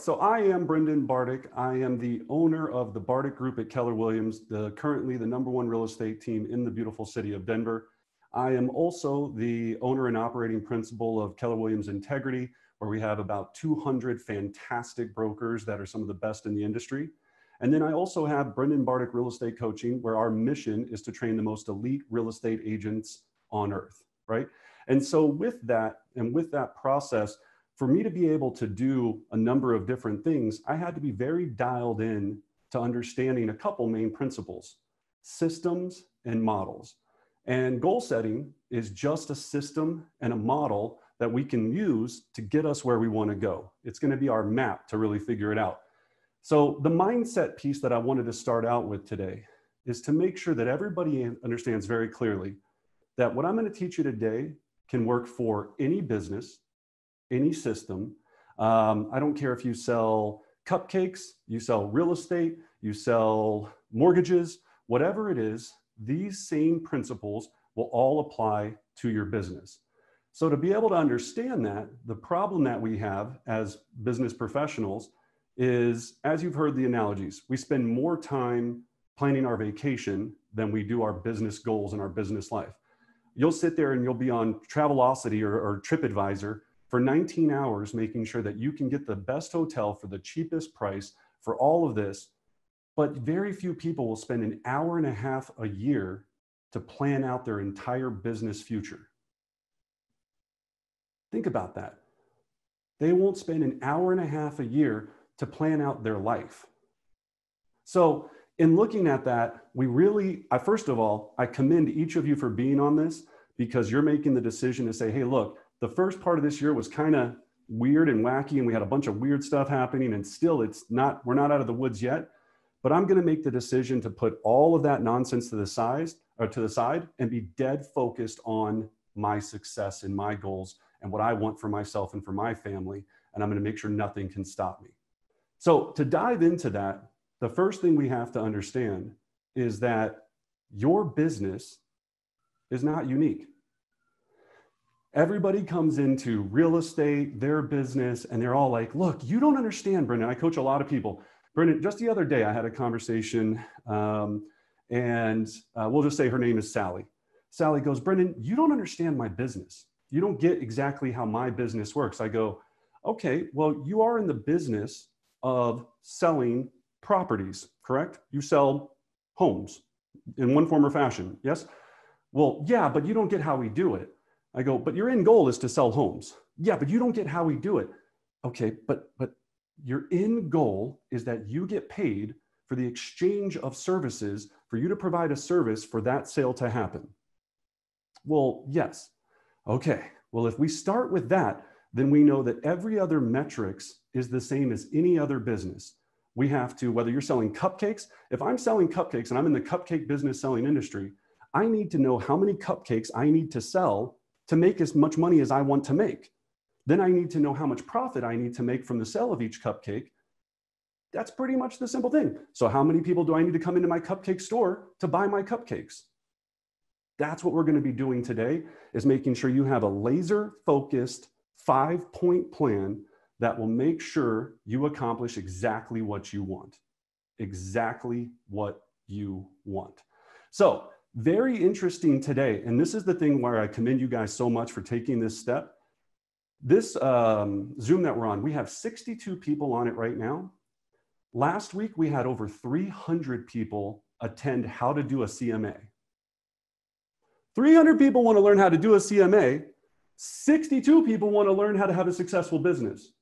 so I am Brendan Bardick. I am the owner of the Bardick Group at Keller Williams, currently the #1 real estate team in the beautiful city of Denver. I am also the owner and operating principal of Keller Williams Integrity, where we have about 200 fantastic brokers that are some of the best in the industry. And then I also have Brendan Bardick Real Estate Coaching, where our mission is to train the most elite real estate agents on earth, right? And so with that, and with that process, for me to be able to do a number of different things, I had to be very dialed in to understanding a couple main principles: systems and models. And goal setting is just a system and a model that we can use to get us where we want to go. It's going to be our map to really figure it out. So the mindset piece that I wanted to start out with today is to make sure that everybody understands very clearly that what I'm going to teach you today can work for any business, any system. I don't care if you sell cupcakes, you sell real estate, you sell mortgages, whatever it is, these same principles will all apply to your business. So to be able to understand that, the problem that we have as business professionals is, as you've heard the analogies, we spend more time planning our vacation than we do our business goals in our business life. You'll sit there and you'll be on Travelocity or TripAdvisor for 19 hours, making sure that you can get the best hotel for the cheapest price for all of this. But very few people will spend an hour and a half a year to plan out their entire business future. Think about that. They won't spend an hour and a half a year to plan out their life. So in looking at that, first of all, I commend each of you for being on this, because you're making the decision to say, hey, look, the first part of this year was kind of weird and wacky, and we had a bunch of weird stuff happening, and still we're not out of the woods yet. But I'm going to make the decision to put all of that nonsense to the side and be dead focused on my success and my goals and what I want for myself and for my family. And I'm going to make sure nothing can stop me. So to dive into that, the first thing we have to understand is that your business is not unique. Everybody comes into real estate, their business, and they're all like, look, you don't understand, Brendan. I coach a lot of people. Brendan, just the other day, I had a conversation, and we'll just say her name is Sally. Sally goes, Brendan, you don't understand my business. You don't get exactly how my business works. I go, okay, well, you are in the business of selling properties, correct? You sell homes in one form or fashion, yes? Well, yeah, but you don't get how we do it. I go, but your end goal is to sell homes. Yeah, but you don't get how we do it. Okay, but your end goal is that you get paid for the exchange of services, for you to provide a service for that sale to happen. Well, yes. Okay, well, if we start with that, then we know that every other metrics is the same as any other business. We have to, whether you're selling cupcakes, if I'm selling cupcakes and I'm in the cupcake business selling industry, I need to know how many cupcakes I need to sell to make as much money as I want to make. Then I need to know how much profit I need to make from the sale of each cupcake. That's pretty much the simple thing. So how many people do I need to come into my cupcake store to buy my cupcakes? That's what we're going to be doing today, is making sure you have a laser focused 5-point plan that will make sure you accomplish exactly what you want. Exactly what you want. So very interesting today. And this is the thing where I commend you guys so much for taking this step. This Zoom that we're on, we have 62 people on it right now. Last week, we had over 300 people attend how to do a CMA. 300 people want to learn how to do a CMA. 62 people want to learn how to have a successful business.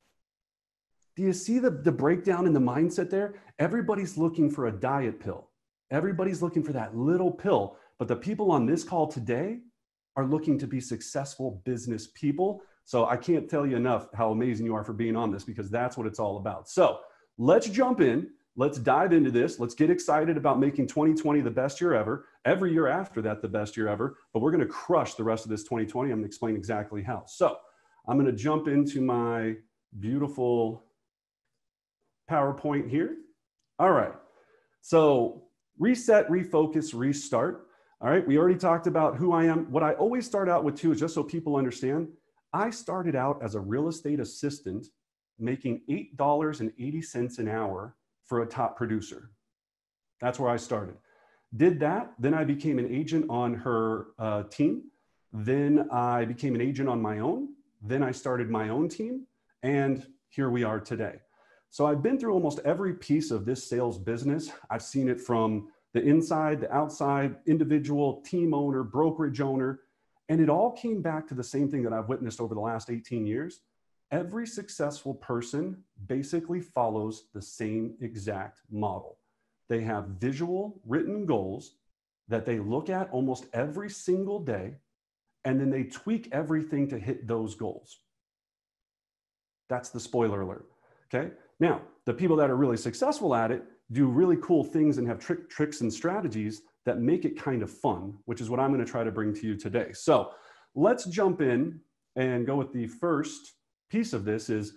Do you see the breakdown in the mindset there? Everybody's looking for a diet pill. Everybody's looking for that little pill. But the people on this call today are looking to be successful business people. So I can't tell you enough how amazing you are for being on this, because that's what it's all about. So let's jump in. Let's dive into this. Let's get excited about making 2020 the best year ever. Every year after that, the best year ever. But we're going to crush the rest of this 2020. I'm going to explain exactly how. So I'm going to jump into my beautiful PowerPoint here. All right. So reset, refocus, restart. All right. We already talked about who I am. What I always start out with too is just so people understand, I started out as a real estate assistant making $8.80 an hour for a top producer. That's where I started. Did that, then I became an agent on her team. Then I became an agent on my own. Then I started my own team, and here we are today. So I've been through almost every piece of this sales business. I've seen it from the inside, the outside, individual, team owner, brokerage owner, and it all came back to the same thing that I've witnessed over the last 18 years. Every successful person basically follows the same exact model. They have visual written goals that they look at almost every single day, and then they tweak everything to hit those goals. That's the spoiler alert, okay? Now, the people that are really successful at it do really cool things and have tricks and strategies that make it kind of fun, which is what I'm going to try to bring to you today. So let's jump in and go with the first piece of this is,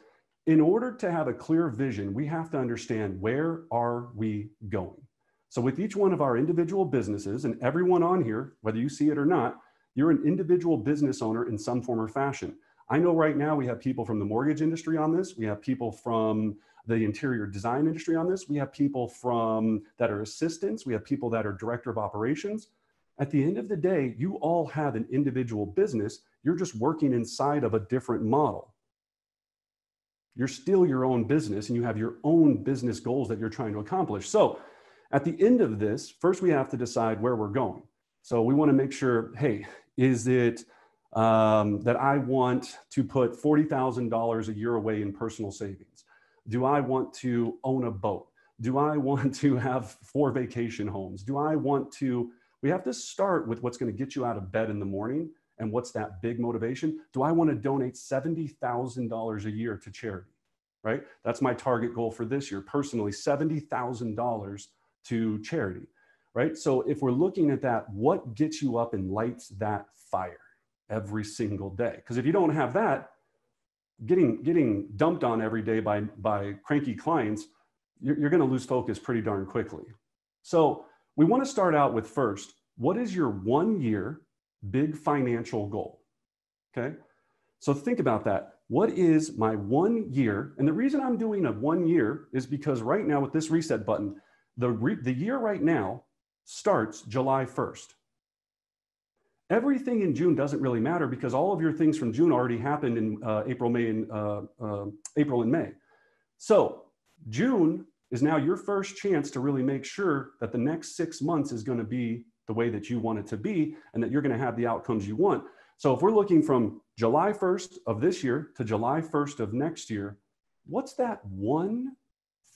in order to have a clear vision, we have to understand, where are we going? So with each one of our individual businesses, and everyone on here, whether you see it or not, you're an individual business owner in some form or fashion. I know right now we have people from the mortgage industry on this. We have people from the interior design industry on this. We have people that are assistants. We have people that are director of operations. At the end of the day, you all have an individual business. You're just working inside of a different model. You're still your own business, and you have your own business goals that you're trying to accomplish. So at the end of this, first we have to decide where we're going. So we want to make sure, hey, is it that I want to put $40,000 a year away in personal savings? Do I want to own a boat? Do I want to have 4 vacation homes? We have to start with what's going to get you out of bed in the morning, and what's that big motivation? Do I want to donate $70,000 a year to charity, right? That's my target goal for this year, personally, $70,000 to charity, right? So if we're looking at that, what gets you up and lights that fire every single day? Because if you don't have that, getting dumped on every day by cranky clients, you're going to lose focus pretty darn quickly. So we want to start out with, first, what is your 1 year big financial goal? Okay. So think about that. What is my 1 year? And the reason I'm doing a 1 year is because right now with this reset button, the year right now starts July 1st. Everything in June doesn't really matter, because all of your things from June already happened in April and May. So June is now your first chance to really make sure that the next 6 months is going to be the way that you want it to be, and that you're going to have the outcomes you want. So if we're looking from July 1st of this year to July 1st of next year, what's that one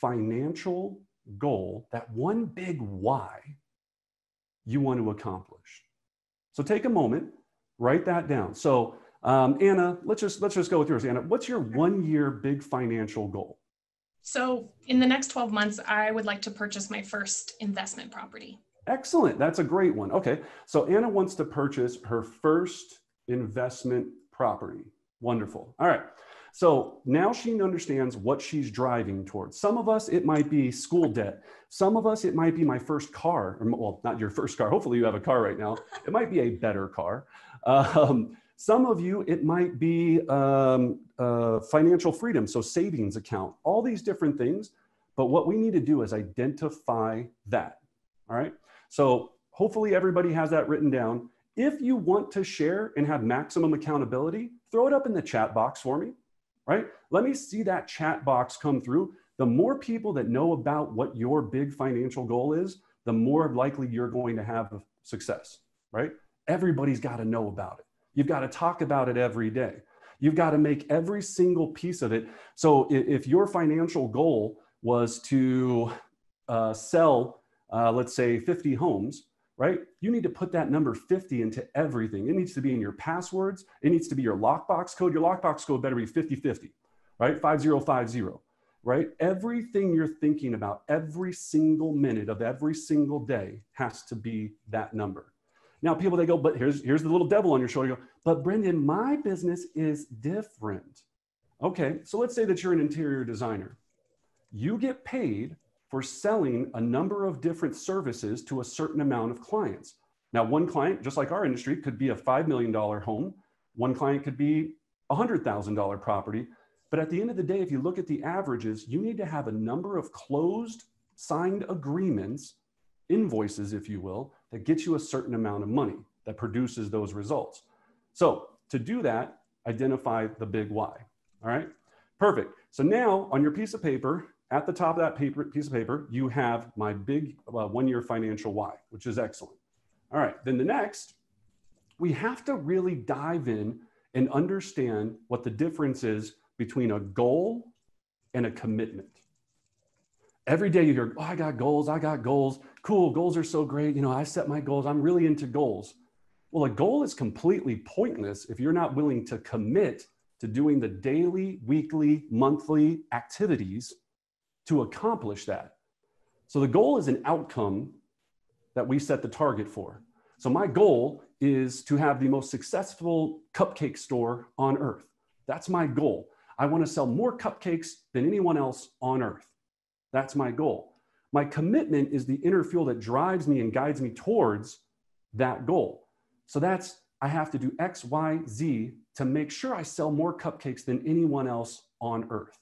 financial goal, that one big why you want to accomplish? So take a moment, write that down. So Anna, let's just go with yours. Anna, what's your 1 year big financial goal? So in the next 12 months, I would like to purchase my first investment property. Excellent. That's a great one. Okay. So Anna wants to purchase her first investment property. Wonderful. All right. So now she understands what she's driving towards. Some of us, it might be school debt. Some of us, it might be my first car. Well, not your first car. Hopefully you have a car right now. It might be a better car. Some of you, it might be financial freedom, so savings account, all these different things. But what we need to do is identify that. All right. So hopefully everybody has that written down. If you want to share and have maximum accountability, throw it up in the chat box for me, right? Let me see that chat box come through. The more people that know about what your big financial goal is, the more likely you're going to have success, right? Everybody's got to know about it. You've got to talk about it every day. You've got to make every single piece of it. So if your financial goal was to sell, let's say 50 homes, right? You need to put that number 50 into everything. It needs to be in your passwords. It needs to be your lockbox code. Your lockbox code better be 5050, right? 5050, right? Everything you're thinking about every single minute of every single day has to be that number. Now people, they go, but here's the little devil on your shoulder. You go, but Brendan, my business is different. Okay, so let's say that you're an interior designer. You get paid for selling a number of different services to a certain amount of clients. Now, one client, just like our industry, could be a $5 million home. One client could be a $100,000 property. But at the end of the day, if you look at the averages, you need to have a number of closed, signed agreements, invoices, if you will, that gets you a certain amount of money that produces those results. So to do that, identify the big why. All right, perfect. So now on your piece of paper, at the top of that piece of paper, you have my big 1-year financial why, which is excellent. All right, then the next, we have to really dive in and understand what the difference is between a goal and a commitment. Every day you hear, oh, I got goals. Cool, goals are so great. You know, I set my goals. I'm really into goals. Well, a goal is completely pointless if you're not willing to commit to doing the daily, weekly, monthly activities to accomplish that. So the goal is an outcome that we set the target for. So my goal is to have the most successful cupcake store on earth. That's my goal. I want to sell more cupcakes than anyone else on earth. That's my goal. My commitment is the inner fuel that drives me and guides me towards that goal. So that's, I have to do X, Y, Z to make sure I sell more cupcakes than anyone else on earth.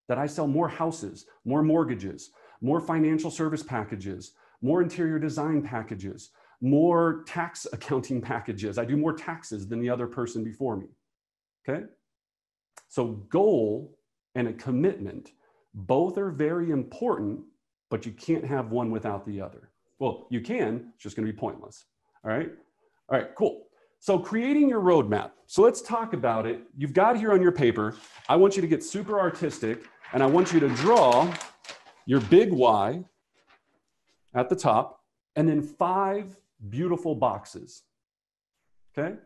That I sell more houses, more mortgages, more financial service packages, more interior design packages, more tax accounting packages. I do more taxes than the other person before me, okay? So goal and a commitment, both are very important, but you can't have one without the other. Well, you can, it's just gonna be pointless, all right? All right, cool. So creating your roadmap. So let's talk about it. You've got here on your paper, I want you to get super artistic and I want you to draw your big why at the top and then 5 beautiful boxes, okay?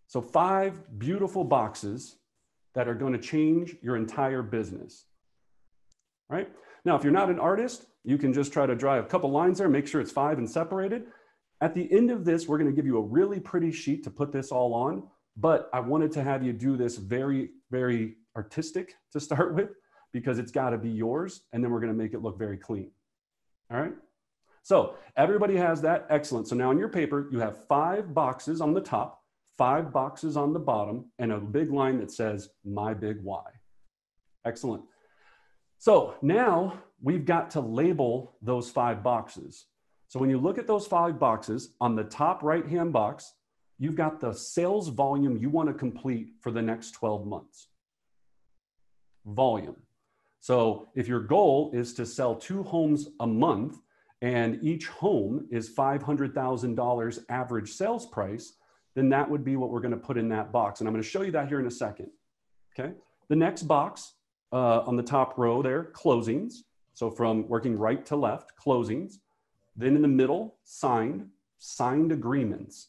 So 5 beautiful boxes that are gonna change your entire business, right? Now, if you're not an artist, you can just try to draw a couple lines there, make sure it's 5 and separated. At the end of this, we're gonna give you a really pretty sheet to put this all on, but I wanted to have you do this very, very artistic to start with because it's gotta be yours, and then we're gonna make it look very clean, all right? So everybody has that, excellent. So now on your paper, you have 5 boxes on the top, 5 boxes on the bottom, and a big line that says, my big why. Excellent. So now we've got to label those 5 boxes. So when you look at those 5 boxes, on the top right-hand box, you've got the sales volume you want to complete for the next 12 months. Volume. So if your goal is to sell 2 homes a month and each home is $500,000 average sales price, then that would be what we're going to put in that box. And I'm going to show you that here in a second. Okay. The next box on the top row there, closings. So from working right to left, closings. Then in the middle, signed agreements.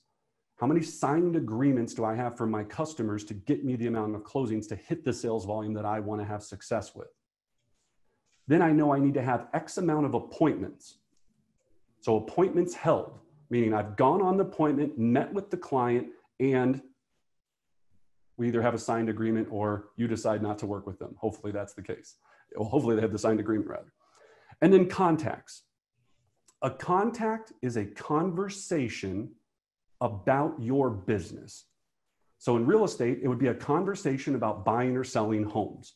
How many signed agreements do I have for my customers to get me the amount of closings to hit the sales volume that I want to have success with? Then I know I need to have X amount of appointments. So appointments held, meaning I've gone on the appointment, met with the client, and we either have a signed agreement or you decide not to work with them. Hopefully that's the case. Well, hopefully they have the signed agreement rather. And then contacts. A contact is a conversation about your business. So in real estate, it would be a conversation about buying or selling homes.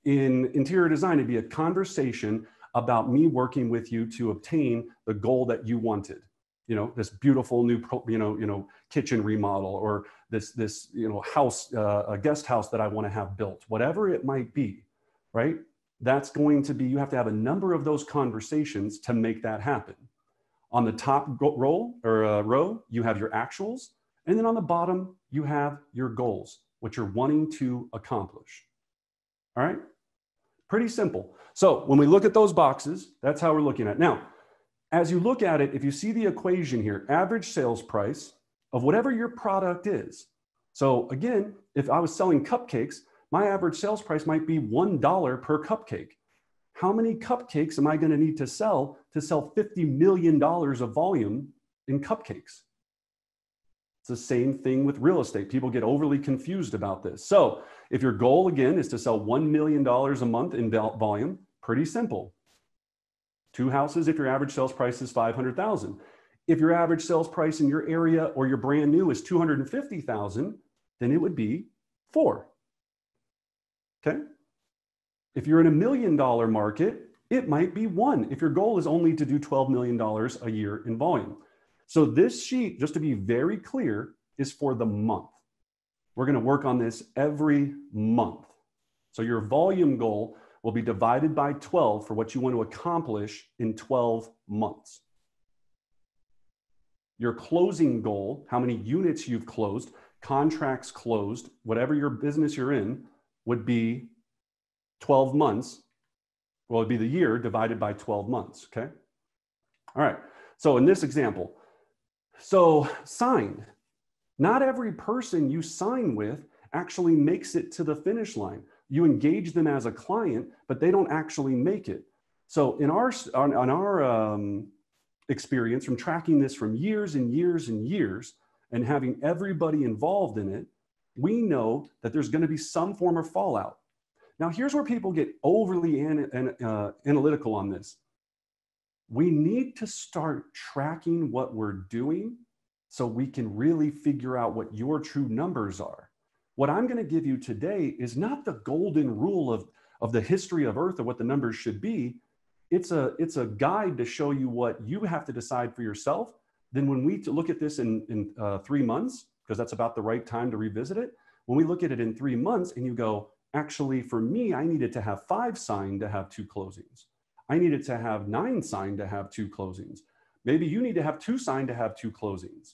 In interior design, it'd be a conversation about me working with you to obtain the goal that you wanted. You know, this beautiful new, kitchen remodel, or this house, a guest house that I want to have built, whatever it might be, right? That's going to be, you have to have a number of those conversations to make that happen. On the top row, you have your actuals. And then on the bottom, you have your goals, what you're wanting to accomplish. All right? Pretty simple. So when we look at those boxes, that's how we're looking at it. Now, as you look at it, if you see the equation here, average sales price of whatever your product is. So again, if I was selling cupcakes, my average sales price might be $1 per cupcake. How many cupcakes am I going to need to sell $50 million of volume in cupcakes? It's the same thing with real estate. People get overly confused about this. So if your goal, again, is to sell $1 million a month in volume, pretty simple. 2 houses if your average sales price is $500,000. If your average sales price in your area or your brand new is $250,000, then it would be 4. Okay? If you're in $1 million market, it might be 1 if your goal is only to do $12 million a year in volume. So this sheet, just to be very clear, is for the month. We're going to work on this every month. So your volume goal will be divided by 12 for what you want to accomplish in 12 months. Your closing goal, how many units you've closed, contracts closed, whatever your business you're in, would be 12 months. Well, it'd be the year divided by 12 months, okay? All right, so in this example, so signed. Not every person you sign with actually makes it to the finish line. You engage them as a client, but they don't actually make it. So in our experience from tracking this from years and years and years and having everybody involved in it, we know that there's going to be some form of fallout. Now, here's where people get overly analytical on this. We need to start tracking what we're doing so we can really figure out what your true numbers are. What I'm going to give you today is not the golden rule of the history of Earth or what the numbers should be. It's a guide to show you what you have to decide for yourself. Then when we look at this in 3 months, because that's about the right time to revisit it, when we look at it in 3 months and you go, actually, for me, I needed to have 5 signed to have 2 closings. I needed to have 9 signed to have 2 closings. Maybe you need to have 2 signed to have 2 closings.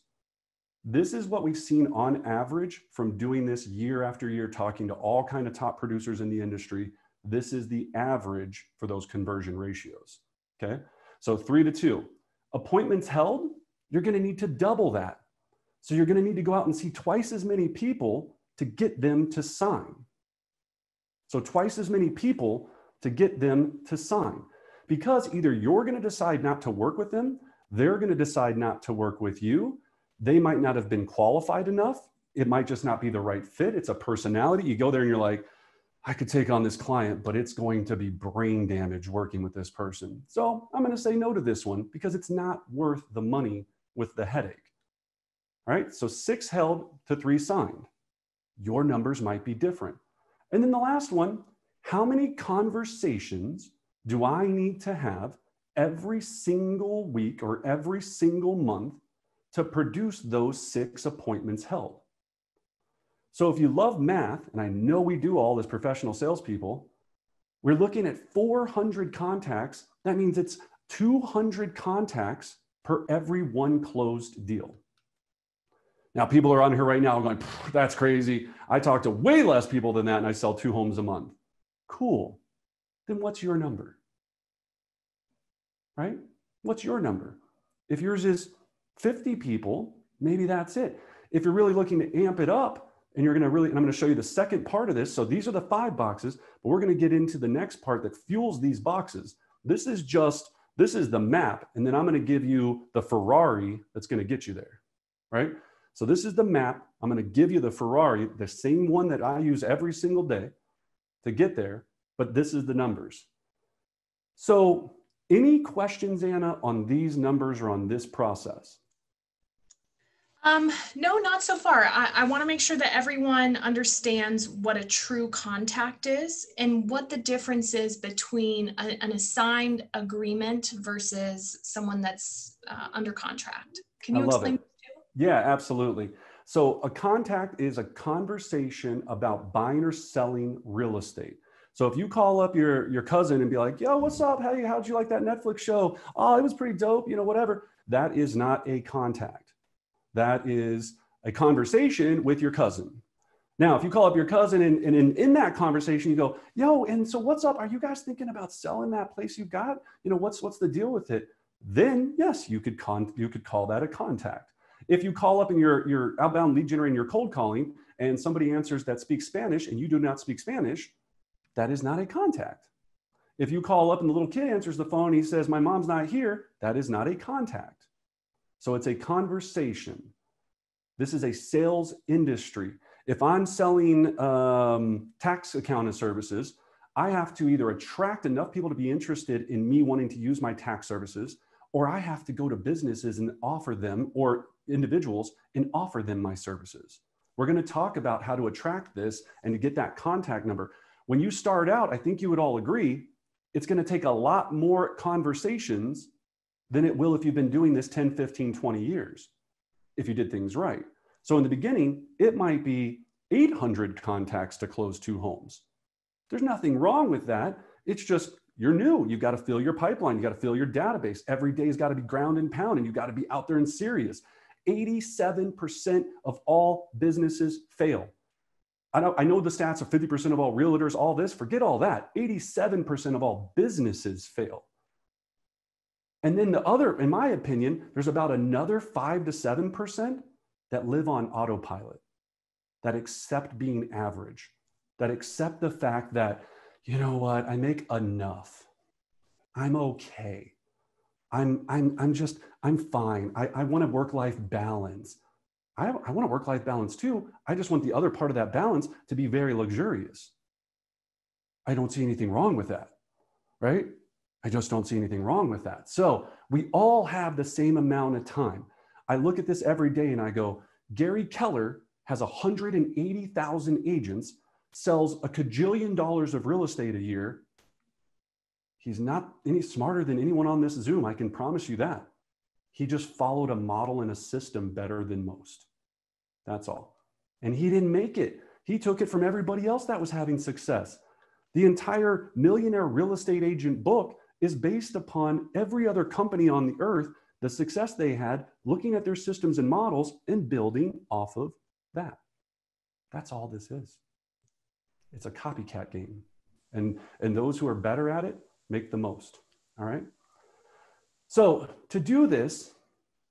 This is what we've seen on average from doing this year after year, talking to all kind of top producers in the industry. This is the average for those conversion ratios, okay? So 3 to 2. Appointments held, you're gonna need to double that. So you're gonna need to go out and see twice as many people to get them to sign. So twice as many people to get them to sign. Because either you're going to decide not to work with them, they're going to decide not to work with you. They might not have been qualified enough. It might just not be the right fit. It's a personality. You go there and you're like, I could take on this client, but it's going to be brain damage working with this person. So I'm going to say no to this one because it's not worth the money with the headache. All right, so 6 held to 3 signed. Your numbers might be different. And then the last one, how many conversations do I need to have every single week or every single month to produce those 6 appointments held? So if you love math, and I know we do all as professional salespeople, we're looking at 400 contacts. That means it's 200 contacts per every 1 closed deal. Now, people are on here right now going, that's crazy. I talk to way less people than that and I sell 2 homes a month. Cool. Then what's your number? Right? What's your number? If yours is 50 people, maybe that's it. If you're really looking to amp it up and you're going to really, and I'm going to show you the second part of this. So these are the 5 boxes, but we're going to get into the next part that fuels these boxes. This is the map. And then I'm going to give you the Ferrari that's going to get you there. Right? So this is the map. I'm going to give you the Ferrari, the same one that I use every single day to get there, but this is the numbers. So any questions, Anna, on these numbers or on this process? No, not so far. I want to make sure that everyone understands what a true contact is and what the difference is between an assigned agreement versus someone that's under contract. Can you explain? Yeah, absolutely. So a contact is a conversation about buying or selling real estate. So if you call up your cousin and be like, yo, what's up? How'd you like that Netflix show? Oh, it was pretty dope, whatever. That is not a contact. That is a conversation with your cousin. Now, if you call up your cousin and in that conversation, you go, yo, and so what's up? Are you guys thinking about selling that place you got? What's the deal with it? Then yes, you could call that a contact. If you call up and you're outbound lead generating, you're cold calling, and somebody answers that speaks Spanish and you do not speak Spanish, that is not a contact. If you call up and the little kid answers the phone and he says, my mom's not here, that is not a contact. So it's a conversation. This is a sales industry. If I'm selling tax accounting services, I have to either attract enough people to be interested in me wanting to use my tax services, or I have to go to businesses and offer them, or individuals and offer them my services. We're going to talk about how to attract this and to get that contact number. When you start out, I think you would all agree, it's going to take a lot more conversations than it will if you've been doing this 10, 15, 20 years, if you did things right. So in the beginning, it might be 800 contacts to close 2 homes. There's nothing wrong with that. It's just, you're new. You've got to fill your pipeline. You got to fill your database. Every day has got to be ground and pound, and you've got to be out there and serious. 87% of all businesses fail. I know the stats of 50% of all realtors, all this, forget all that. 87% of all businesses fail. And then the other, in my opinion, there's about another 5 to 7% that live on autopilot, that accept being average, that accept the fact that, you know what, I make enough. I'm okay. I'm fine. I want a work-life balance. I want a work-life balance too. I just want the other part of that balance to be very luxurious. I don't see anything wrong with that, right? I just don't see anything wrong with that. So we all have the same amount of time. I look at this every day and I go, Gary Keller has 180,000 agents, sells $1 kajillion of real estate a year. He's not any smarter than anyone on this Zoom, I can promise you that. He just followed a model and a system better than most. That's all. And he didn't make it. He took it from everybody else that was having success. The entire Millionaire Real Estate Agent book is based upon every other company on the earth, the success they had, looking at their systems and models and building off of that. That's all this is. It's a copycat game. And those who are better at it make the most. All right. So to do this,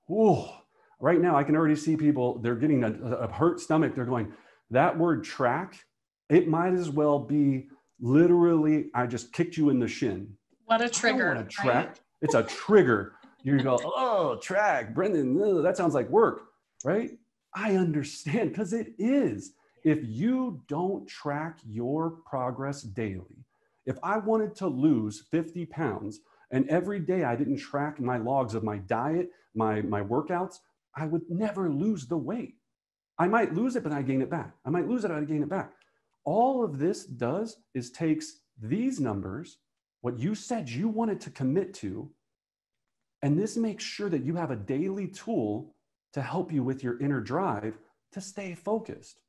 right now I can already see people, they're getting a hurt stomach. They're going, that word track, it might as well be literally, I just kicked you in the shin. What a trigger. I don't want to track. Right? It's a trigger. You go, oh, track, Brendan, that sounds like work, right? I understand, because it is. If you don't track your progress daily, if I wanted to lose 50 pounds and every day I didn't track my logs of my diet, my workouts, I would never lose the weight. I might lose it, but I gain it back. I might lose it, I gain it back. All of this does is takes these numbers, what you said you wanted to commit to, and this makes sure that you have a daily tool to help you with your inner drive to stay focused.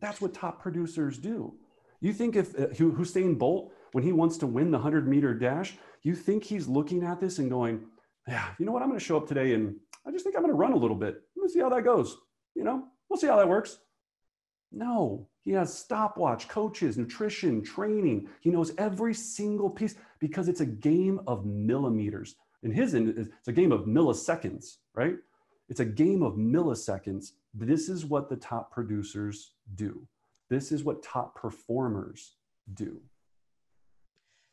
That's what top producers do. You think if Usain Bolt, when he wants to win the 100-meter dash, you think he's looking at this and going, yeah, you know what, I'm going to show up today and I just think I'm going to run a little bit. Let's see how that goes. We'll see how that works. No, he has stopwatch, coaches, nutrition, training. He knows every single piece because it's a game of millimeters. In his end, it's a game of milliseconds, right? It's a game of milliseconds. This is what the top producers do. This is what top performers do.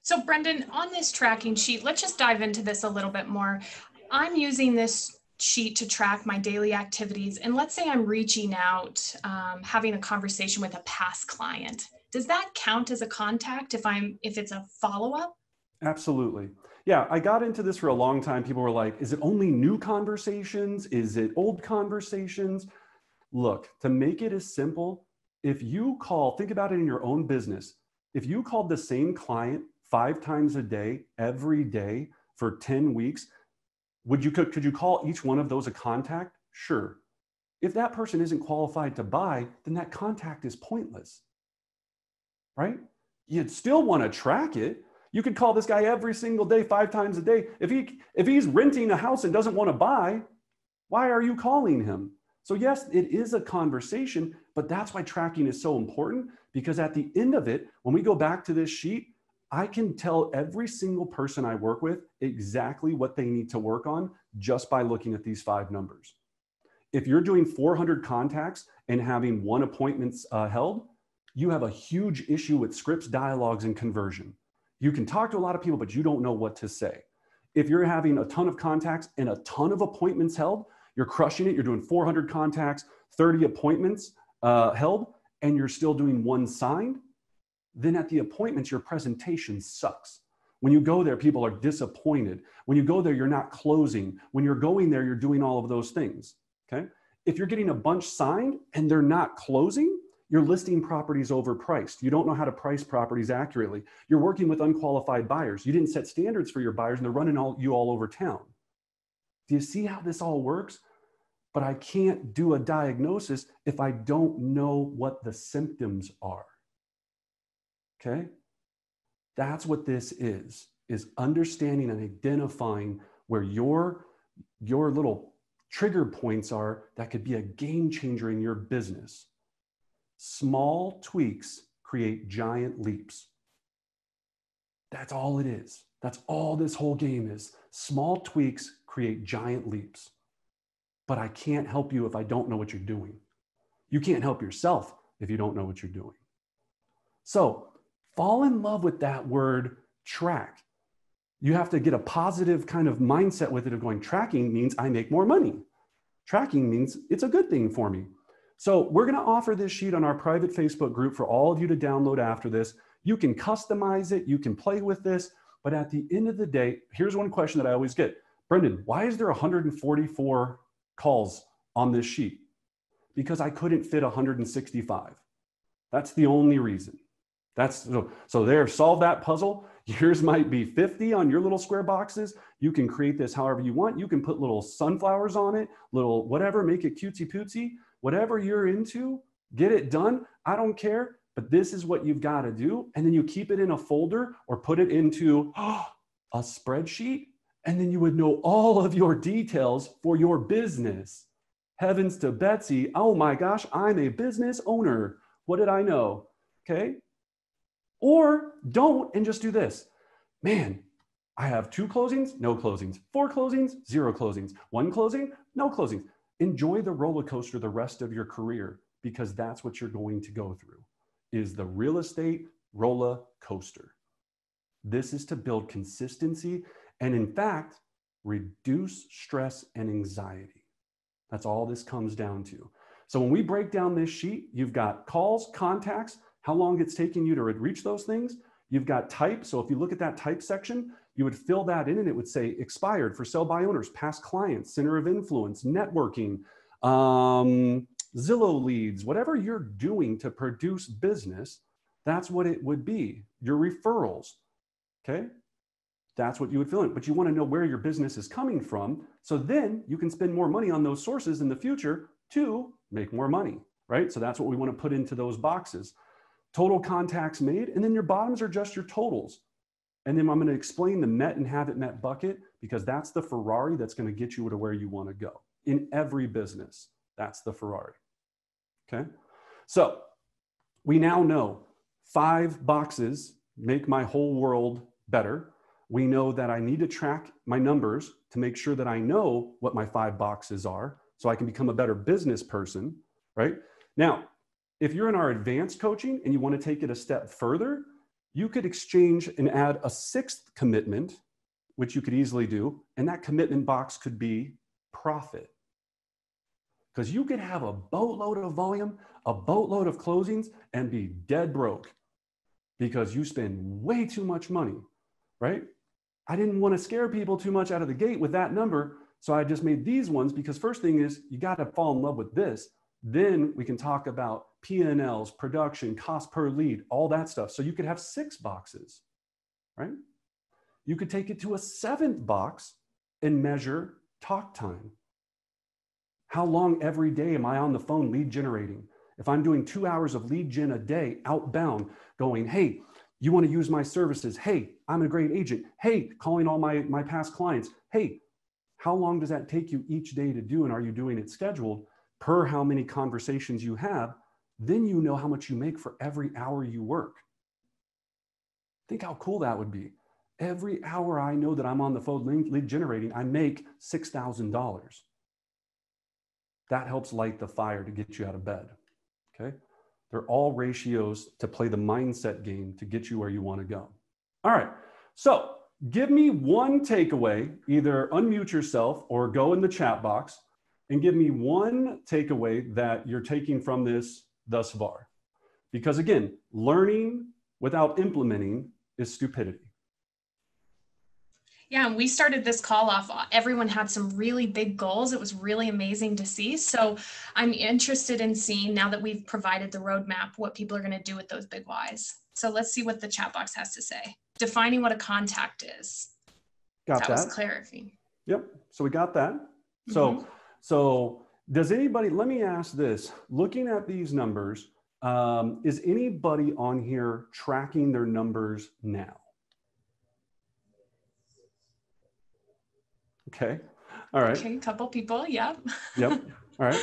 So Brendan, on this tracking sheet, let's just dive into this a little bit more. I'm using this sheet to track my daily activities. And let's say I'm reaching out, having a conversation with a past client. Does that count as a contact if it's a follow-up? Absolutely. Yeah, I got into this for a long time. People were like, is it only new conversations? Is it old conversations? Look, to make it as simple, if you call, think about it in your own business. If you called the same client 5 times a day, every day for 10 weeks, could you call each one of those a contact? Sure. If that person isn't qualified to buy, then that contact is pointless, right? You'd still want to track it. You could call this guy every single day, 5 times a day. If he's renting a house and doesn't want to buy, why are you calling him? So yes, it is a conversation, but that's why tracking is so important, because at the end of it, when we go back to this sheet, I can tell every single person I work with exactly what they need to work on just by looking at these 5 numbers. If you're doing 400 contacts and having 1 appointment held, you have a huge issue with scripts, dialogues, and conversion. You can talk to a lot of people, but you don't know what to say. If you're having a ton of contacts and a ton of appointments held, you're crushing it. You're doing 400 contacts, 30 appointments held, and you're still doing 1 signed. Then at the appointments, your presentation sucks. When you go there, people are disappointed. When you go there, you're not closing. When you're going there, you're doing all of those things, okay? If you're getting a bunch signed and they're not closing, You're listing properties overpriced. You don't know how to price properties accurately. You're working with unqualified buyers. You didn't set standards for your buyers and they're running you all over town. Do you see how this all works? But I can't do a diagnosis if I don't know what the symptoms are. Okay? That's what this is understanding and identifying where your little trigger points are that could be a game changer in your business. Small tweaks create giant leaps. That's all it is. That's all this whole game is. Small tweaks create giant leaps. But I can't help you if I don't know what you're doing. You can't help yourself if you don't know what you're doing. So fall in love with that word track. You have to get a positive kind of mindset with it of going, tracking means I make more money. Tracking means it's a good thing for me. So we're going to offer this sheet on our private Facebook group for all of you to download after this. You can customize it. You can play with this. But at the end of the day, here's one question that I always get. Brendan, why is there 144 calls on this sheet? Because I couldn't fit 165. That's the only reason. So there, solve that puzzle. Yours might be 50 on your little square boxes. You can create this however you want. You can put little sunflowers on it, little whatever, make it cutesy pootsy. Whatever you're into, get it done. I don't care, but this is what you've got to do. And then you keep it in a folder or put it into a spreadsheet. And then you would know all of your details for your business. Heavens to Betsy. Oh my gosh, I'm a business owner. What did I know? Okay. Or don't and just do this. Man, I have 2 closings, no closings, 4 closings, 0 closings, 1 closing, no closings. Enjoy the roller coaster the rest of your career because that's what you're going to go through is the real estate roller coaster. This is to build consistency and in fact, reduce stress and anxiety. That's all this comes down to. So when we break down this sheet, you've got calls, contacts, how long it's taking you to reach those things. You've got type. So if you look at that type section, you would fill that in and it would say expired for sell by owners, past clients, center of influence, networking, Zillow leads, whatever you're doing to produce business, that's what it would be. Your referrals, okay? That's what you would fill in. But you want to know where your business is coming from. So then you can spend more money on those sources in the future to make more money, right? So that's what we want to put into those boxes. Total contacts made, and then your bottoms are just your totals. And then I'm going to explain the met and haven't met bucket because that's the Ferrari that's going to get you to where you want to go. In every business, that's the Ferrari. Okay? So we now know 5 boxes make my whole world better. We know that I need to track my numbers to make sure that I know what my 5 boxes are so I can become a better business person, right? Now, if you're in our advanced coaching and you want to take it a step further, you could exchange and add a 6th commitment, which you could easily do. And that commitment box could be profit. Because you could have a boatload of volume, a boatload of closings, and be dead broke because you spend way too much money, right? I didn't want to scare people too much out of the gate with that number. So I just made these ones because first thing is you got to fall in love with this. Then we can talk about P&Ls, production, cost per lead, all that stuff. So you could have 6 boxes, right? You could take it to a 7th box and measure talk time. How long every day am I on the phone lead generating? If I'm doing 2 hours of lead gen a day outbound going, hey, you want to use my services? Hey, I'm a great agent. Hey, calling all my past clients. Hey, how long does that take you each day to do? And are you doing it scheduled per how many conversations you have? Then you know how much you make for every hour you work. Think how cool that would be. Every hour I know that I'm on the phone lead generating, I make $6,000. That helps light the fire to get you out of bed, okay? They're all ratios to play the mindset game to get you where you want to go. All right, so give me one takeaway, either unmute yourself or go in the chat box and give me one takeaway that you're taking from this thus far. Because again, learning without implementing is stupidity. Yeah, and we started this call off. Everyone had some really big goals. It was really amazing to see. So I'm interested in seeing, now that we've provided the roadmap, what people are going to do with those big whys. So let's see what the chat box has to say. Defining what a contact is. Got That was that? clarifying. Yep. So we got that. Mhm. So does anybody, let me ask this, looking at these numbers, is anybody on here tracking their numbers now? Okay. All right. Okay, a couple people. Yep. Yep. All right.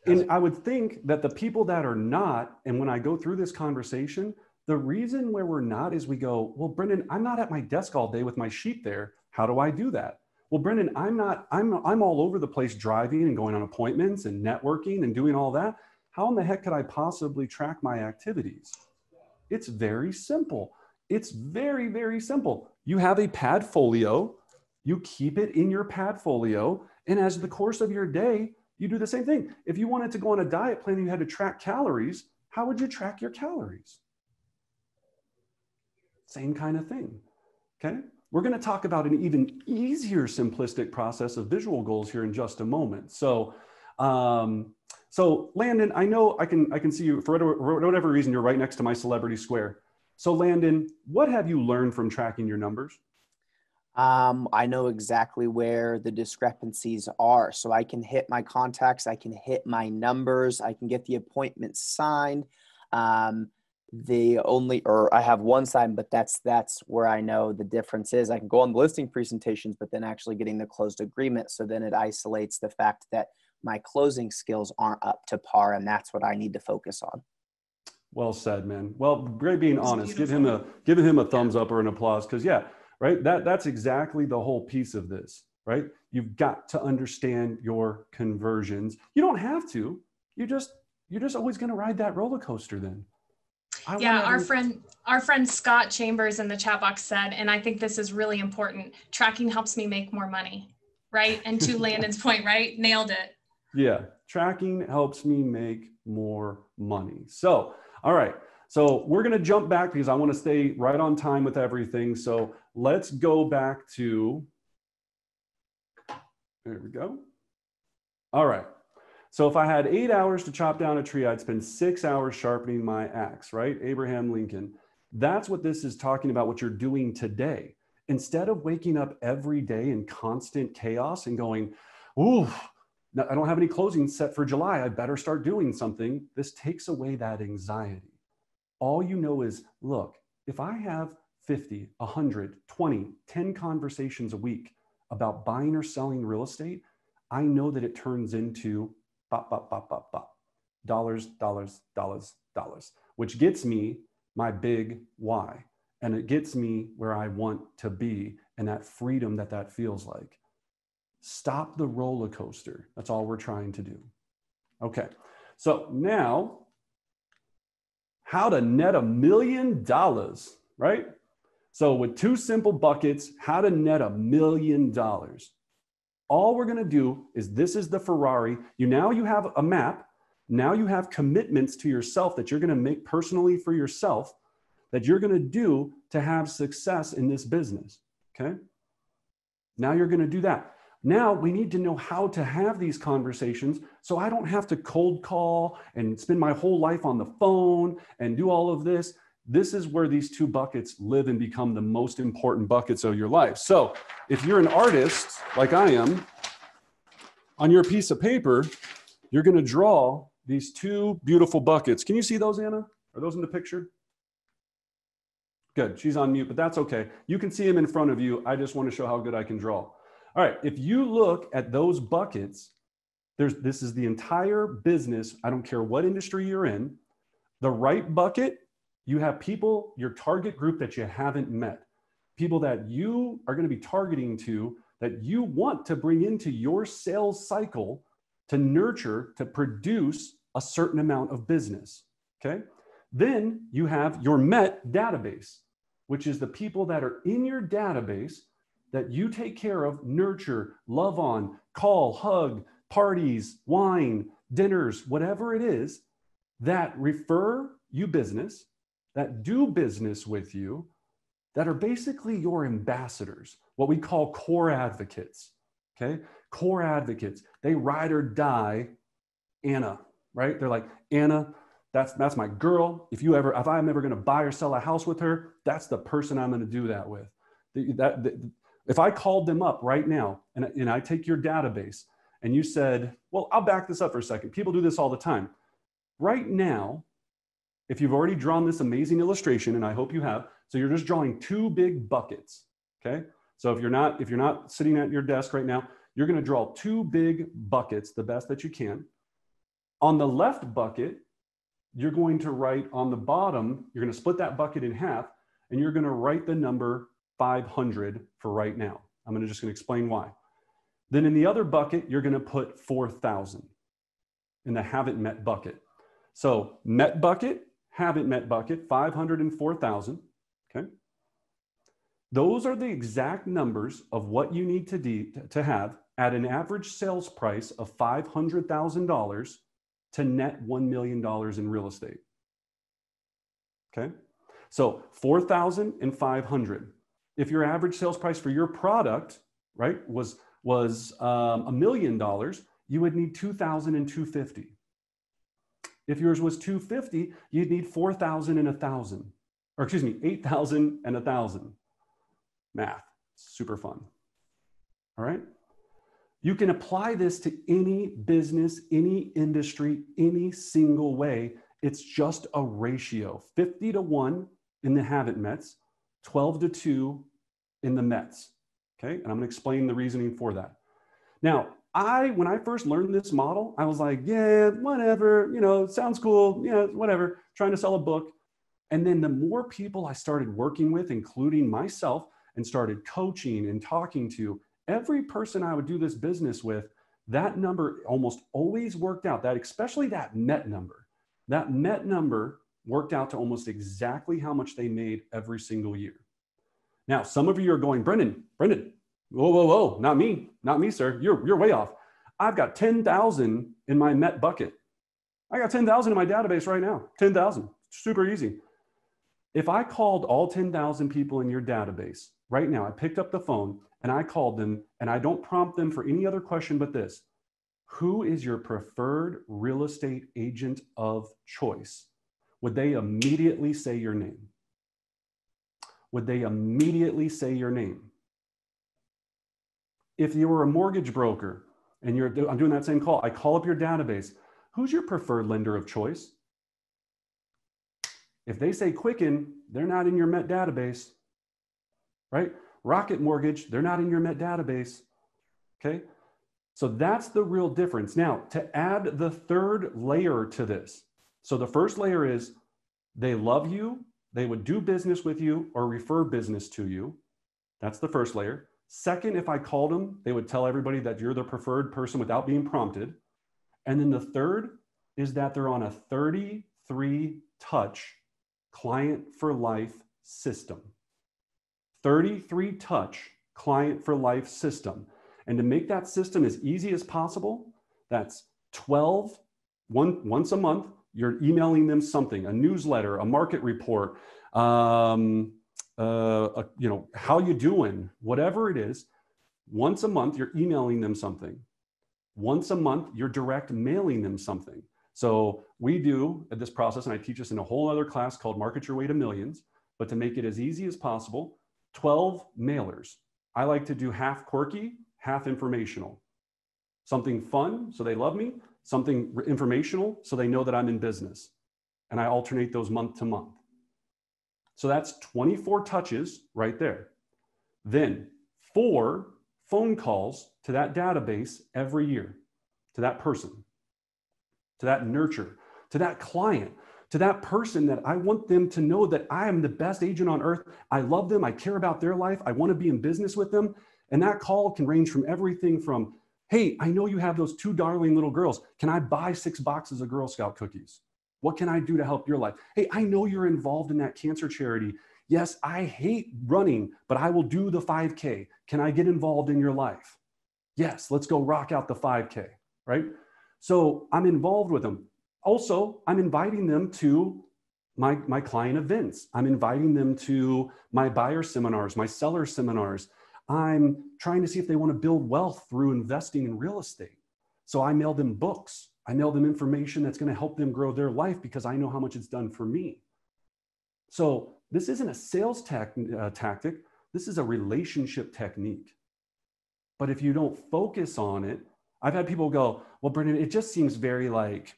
And I would think that the people that are not, and when I go through this conversation, the reason where we're not is we go, well, Brendan, I'm not at my desk all day with my sheet there. How do I do that? Well, Brendan, I'm all over the place driving and going on appointments and networking and doing all that. How in the heck could I possibly track my activities? It's very simple. It's very, very simple. You have a Padfolio. You keep it in your Padfolio. And as the course of your day, you do the same thing. If you wanted to go on a diet plan and you had to track calories, how would you track your calories? Same kind of thing, okay? We're gonna talk about an even easier simplistic process of visual goals here in just a moment. So Landon, I know I can see you, for whatever reason, you're right next to my celebrity square. So Landon, what have you learned from tracking your numbers? I know exactly where the discrepancies are. So I can hit my contacts, I can hit my numbers, I can get the appointment signed. I have one signed, but that's where I know the difference is. I can go on the listing presentations, but then actually getting the closed agreement. So then it isolates the fact that my closing skills aren't up to par, and that's what I need to focus on. Well said, man. Well, great being honest. Beautiful. Giving him a thumbs up or an applause, because yeah, right. That's exactly the whole piece of this, right? You've got to understand your conversions. You don't have to. You're just always going to ride that roller coaster then. Yeah, our friend Scott Chambers in the chat box said, and I think this is really important, tracking helps me make more money, right? And to Landon's point, right? Nailed it. Yeah, tracking helps me make more money. So, all right. So we're going to jump back because I want to stay right on time with everything. So let's go back to, there we go. All right. So if I had 8 hours to chop down a tree, I'd spend 6 hours sharpening my axe, right? Abraham Lincoln. That's what this is talking about, what you're doing today. Instead of waking up every day in constant chaos and going, ooh, I don't have any closings set for July, I better start doing something. This takes away that anxiety. All you know is, look, if I have 50, 100, 20, 10 conversations a week about buying or selling real estate, I know that it turns into dollars, dollars, dollars, dollars, which gets me my big why. And it gets me where I want to be and that freedom that feels like. Stop the roller coaster. That's all we're trying to do. Okay, so now, how to net $1 million, right? So with two simple buckets, how to net $1 million. All we're gonna do is, this is the Ferrari. Now you have a map. Now you have commitments to yourself that you're gonna make personally for yourself, that you're gonna do to have success in this business, okay? Now you're gonna do that. Now we need to know how to have these conversations so I don't have to cold call and spend my whole life on the phone and do all of this. This is where these two buckets live and become the most important buckets of your life. So if you're an artist like I am, on your piece of paper, you're going to draw these two beautiful buckets. Can you see those, Anna? Are those in the picture? Good. She's on mute, but that's okay. You can see them in front of you. I just want to show how good I can draw. All right, if you look at those buckets, this is the entire business. I don't care what industry you're in. The right bucket, you have people, your target group that you haven't met, people that you are going to be targeting to, that you want to bring into your sales cycle to nurture, to produce a certain amount of business, okay? Then you have your MET database, which is the people that are in your database that you take care of, nurture, love on, call, hug, parties, wine, dinners, whatever it is, that refer you business, that do business with you, that are basically your ambassadors, what we call core advocates, okay? Core advocates, they ride or die Anna, right? They're like, Anna, that's my girl. If I'm ever gonna buy or sell a house with her, that's the person I'm gonna do that with. If I called them up right now and I take your database and you said, well, I'll back this up for a second. People do this all the time. Right now, if you've already drawn this amazing illustration, and I hope you have, so you're just drawing two big buckets, okay? So if you're not sitting at your desk right now, you're gonna draw two big buckets, the best that you can. On the left bucket, you're going to write on the bottom, you're gonna split that bucket in half, and you're gonna write the number 500 for right now. I'm just gonna explain why. Then in the other bucket, you're gonna put 4,000 in the haven't met bucket. So met bucket, haven't met bucket, 500 and 4,000, okay? Those are the exact numbers of what you need to have at an average sales price of $500,000 to net $1 million in real estate, okay? So 4,000 and 500. If your average sales price for your product, right, was $1 million, you would need 2,000 and 250. If yours was 250, you'd need 4,000 and 1,000, or excuse me, 8,000 and 1,000. Math, super fun. All right. You can apply this to any business, any industry, any single way. It's just a ratio, 50 to 1 in the haven't mets, 12 to 2 in the mets. Okay. And I'm going to explain the reasoning for that. Now, when I first learned this model, I was like, yeah, whatever, it sounds cool, whatever, trying to sell a book. And then the more people I started working with, including myself, and started coaching and talking to, every person I would do this business with, that number almost always worked out, especially that met number. That met number worked out to almost exactly how much they made every single year. Now, some of you are going, Brendan, whoa, not me, sir. You're way off. I've got 10,000 in my met bucket. I got 10,000 in my database right now, 10,000, super easy. If I called all 10,000 people in your database right now, I picked up the phone and I called them and I don't prompt them for any other question but this: who is your preferred real estate agent of choice? Would they immediately say your name? Would they immediately say your name? If you were a mortgage broker and I'm doing that same call, I call up your database, who's your preferred lender of choice? If they say Quicken, they're not in your Met database, right? Rocket Mortgage, they're not in your Met database, okay? So that's the real difference. Now, to add the third layer to this, so the first layer is they love you, they would do business with you or refer business to you. That's the first layer. Second, if I called them, they would tell everybody that you're the preferred person without being prompted. And then the third is that they're on a 33-touch client for life system. 33-touch client for life system. And to make that system as easy as possible, that's 12, once a month, you're emailing them something, a newsletter, a market report, how you doing, whatever it is. Once a month, you're emailing them something. Once a month, you're direct mailing them something. So we do at this process, and I teach this in a whole other class called Market Your Way to Millions, but to make it as easy as possible, 12 mailers. I like to do half quirky, half informational. Something fun, so they love me, something informational, so they know that I'm in business. And I alternate those month to month. So that's 24 touches right there. Then 4 phone calls to that database every year, to that person, to that nurture, to that client, to that person that I want them to know that I am the best agent on earth. I love them. I care about their life. I want to be in business with them. And that call can range from everything from, hey, I know you have those 2 darling little girls. Can I buy 6 boxes of Girl Scout cookies? What can I do to help your life? Hey, I know you're involved in that cancer charity. Yes, I hate running, but I will do the 5K. Can I get involved in your life? Yes, let's go rock out the 5K, right? So I'm involved with them. Also, I'm inviting them to my client events. I'm inviting them to my buyer seminars, my seller seminars. I'm trying to see if they want to build wealth through investing in real estate. So I mail them books. I mail them information that's going to help them grow their life because I know how much it's done for me. So this isn't a sales tactic. This is a relationship technique. But if you don't focus on it, I've had people go, well, Brendan, it just seems very like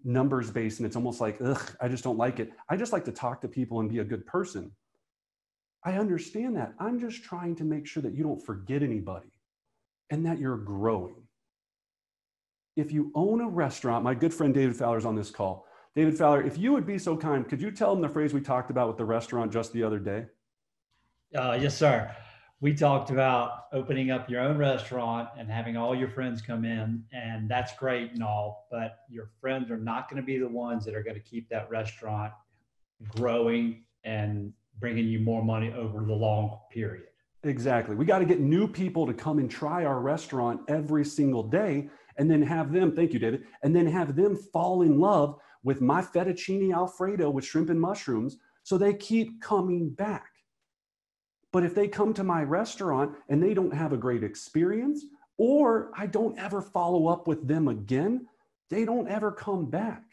numbers based, and it's almost like, ugh, I just don't like it. I just like to talk to people and be a good person. I understand that. I'm just trying to make sure that you don't forget anybody and that you're growing. If you own a restaurant, my good friend David Fowler's on this call. David Fowler, if you would be so kind, could you tell him the phrase we talked about with the restaurant just the other day? Yes, sir. We talked about opening up your own restaurant and having all your friends come in, and that's great and all, but your friends are not going to be the ones that are going to keep that restaurant growing and bringing you more money over the long period. Exactly. We got to get new people to come and try our restaurant every single day, and then have them, thank you, David, and then have them fall in love with my fettuccine Alfredo with shrimp and mushrooms so they keep coming back. But if they come to my restaurant and they don't have a great experience, or I don't ever follow up with them again, they don't ever come back,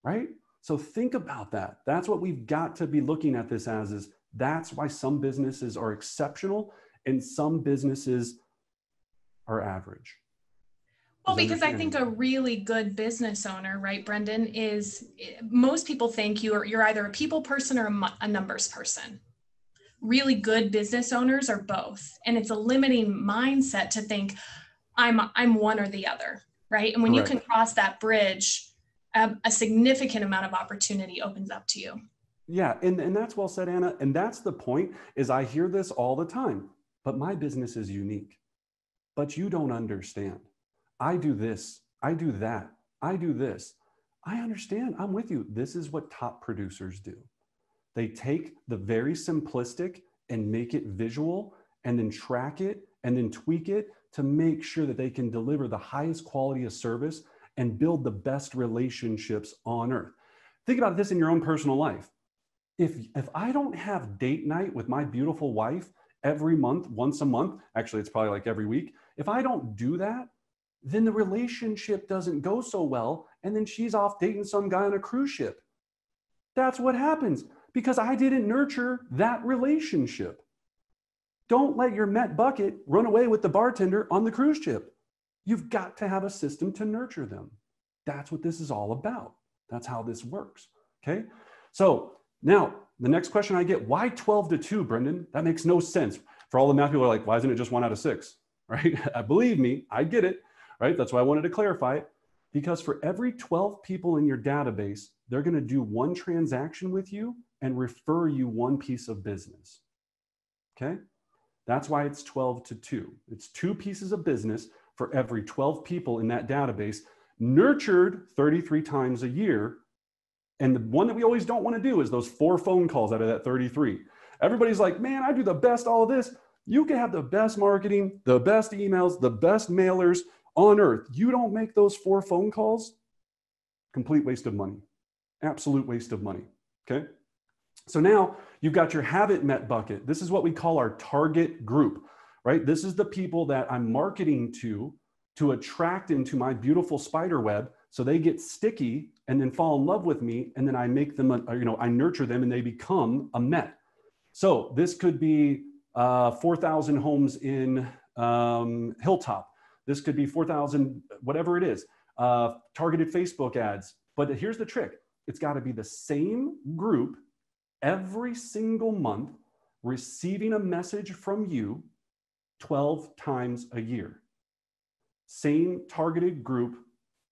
right? So think about that. That's what we've got to be looking at this as, is that's why some businesses are exceptional and some businesses are average. Well, because I think a really good business owner, right, Brendan, is, most people think you're either a people person or a numbers person. Really good business owners are both. And it's a limiting mindset to think I'm one or the other, right? And when Correct. you can cross that bridge, a significant amount of opportunity opens up to you. Yeah, and that's well said, Anna. And that's the point, is I hear this all the time, but my business is unique. But you don't understand. I do this, I do that, I do this. I understand, I'm with you. This is what top producers do. They take the very simplistic and make it visual, and then track it and then tweak it to make sure that they can deliver the highest quality of service and build the best relationships on earth. Think about this in your own personal life. If I don't have date night with my beautiful wife every month, once a month, actually it's probably like every week, if I don't do that, then the relationship doesn't go so well, and then she's off dating some guy on a cruise ship. That's what happens, because I didn't nurture that relationship. Don't let your Met bucket run away with the bartender on the cruise ship. You've got to have a system to nurture them. That's what this is all about. That's how this works, okay? So now, the next question I get, why 12 to 2, Brendan? That makes no sense. For all the math people are like, why isn't it just 1 out of 6, right? Believe me, I get it, right? That's why I wanted to clarify it. Because for every 12 people in your database, they're going to do one transaction with you and refer you one piece of business, okay? That's why it's 12 to 2. It's 2 pieces of business for every 12 people in that database, nurtured 33 times a year. And the one that we always don't want to do is those 4 phone calls out of that 33. Everybody's like, man, I do the best, all of this. You can have the best marketing, the best emails, the best mailers on earth. You don't make those 4 phone calls, complete waste of money. Absolute waste of money, okay? So now you've got your haven't met bucket. This is what we call our target group, right? This is the people that I'm marketing to attract into my beautiful spider web so they get sticky and then fall in love with me, and then I make them, I nurture them and they become a Met. So this could be 4,000 homes in Hilltop. This could be 4,000, whatever it is, targeted Facebook ads. But here's the trick. It's got to be the same group every single month receiving a message from you 12 times a year. Same targeted group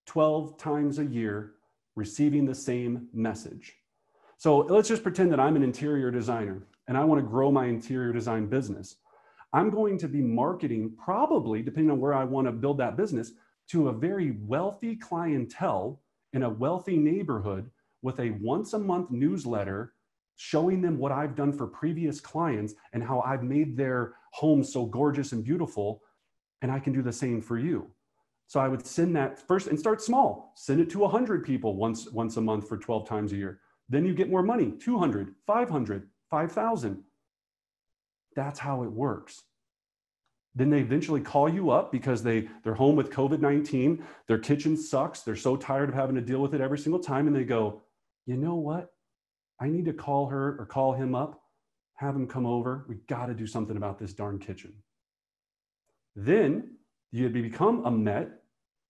12 times a year receiving the same message. So let's just pretend that I'm an interior designer and I want to grow my interior design business. I'm going to be marketing, probably, depending on where I want to build that business, to a very wealthy clientele in a wealthy neighborhood with a once a month newsletter showing them what I've done for previous clients and how I've made their home so gorgeous and beautiful. And I can do the same for you. So I would send that first and start small. Send it to 100 people once a month for 12 times a year. Then you get more money, 200, 500, 5,000. That's how it works. Then they eventually call you up because they're home with COVID-19. Their kitchen sucks. They're so tired of having to deal with it every single time. And they go, you know what? I need to call her or call him up, have him come over. We got to do something about this darn kitchen. Then you become a Met.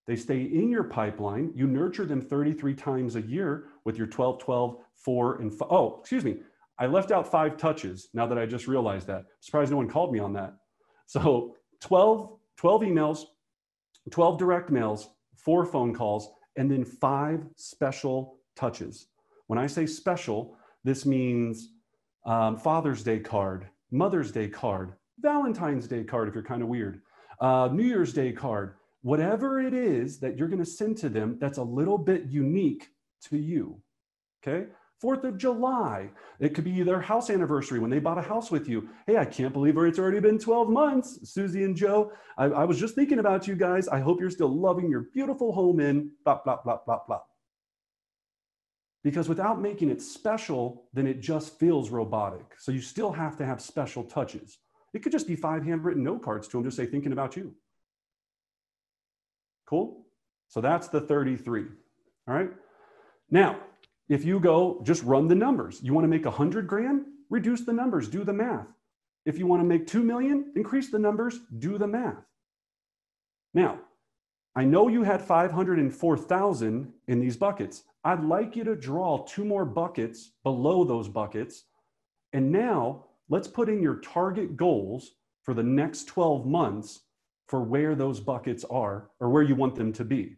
They stay in your pipeline. You nurture them 33 times a year with your 12, 12, 4, and 5. Oh, excuse me. I left out 5 touches now that I just realized that. I'm surprised no one called me on that. So 12 emails, 12 direct mails, 4 phone calls, and then 5 special touches. When I say special, this means Father's Day card, Mother's Day card, Valentine's Day card if you're kind of weird, New Year's Day card, whatever it is that you're going to send to them that's a little bit unique to you, okay? 4th of July, it could be their house anniversary when they bought a house with you. Hey, I can't believe it's already been 12 months, Susie and Joe. I was just thinking about you guys. I hope you're still loving your beautiful home in blah, blah, blah, blah, blah. Because without making it special, then it just feels robotic. So you still have to have special touches. It could just be 5 handwritten note cards to them, just say, thinking about you. Cool? So that's the 33, all right? Now, if you go, just run the numbers. You want to make 100 grand? Reduce the numbers, do the math. If you want to make 2 million, increase the numbers, do the math. Now, I know you had 504,000 in these buckets. I'd like you to draw 2 more buckets below those buckets. And now let's put in your target goals for the next 12 months for where those buckets are or where you want them to be.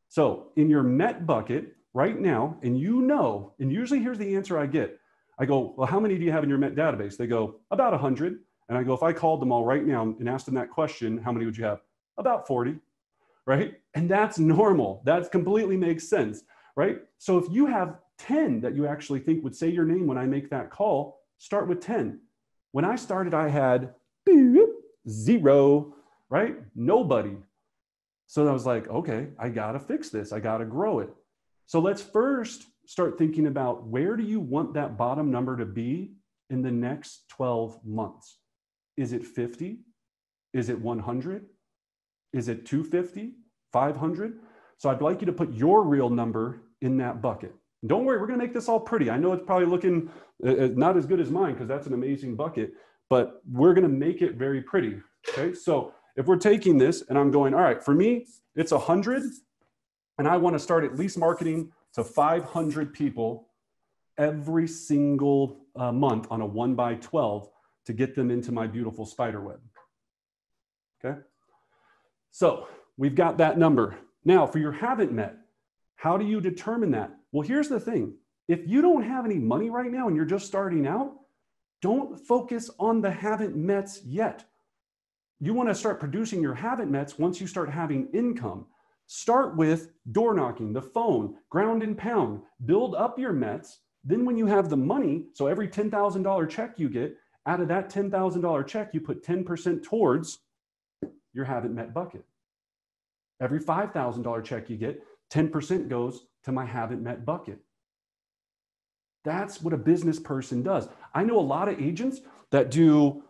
So in your Met bucket right now, and usually here's the answer I get. I go, well, how many do you have in your Met database? They go, about 100. And I go, if I called them all right now and asked them that question, how many would you have? About 40, right? And that's normal. That completely makes sense, right? So if you have 10 that you actually think would say your name when I make that call, start with 10. When I started, I had 0, right? Nobody. So I was like, okay, I got to fix this. I got to grow it. So let's first start thinking about where do you want that bottom number to be in the next 12 months? Is it 50? Is it 100? Is it 250? 500? So I'd like you to put your real number in that bucket. And don't worry, we're going to make this all pretty. I know it's probably looking not as good as mine because that's an amazing bucket, but we're going to make it very pretty. Okay, so if we're taking this and I'm going, all right, for me, it's 100. And I want to start at least marketing to 500 people every single month on a 1x12 to get them into my beautiful spider web. Okay. So we've got that number. Now for your haven't met, how do you determine that? Well, here's the thing. If you don't have any money right now and you're just starting out, don't focus on the haven't mets yet. You want to start producing your haven't mets once you start having income. Start with door knocking, the phone, ground and pound, build up your mets. Then when you have the money, so every $10,000 check you get, out of that $10,000 check, you put 10% towards your haven't met bucket. Every $5,000 check you get, 10% goes to my haven't met bucket. That's what a business person does. I know a lot of agents that do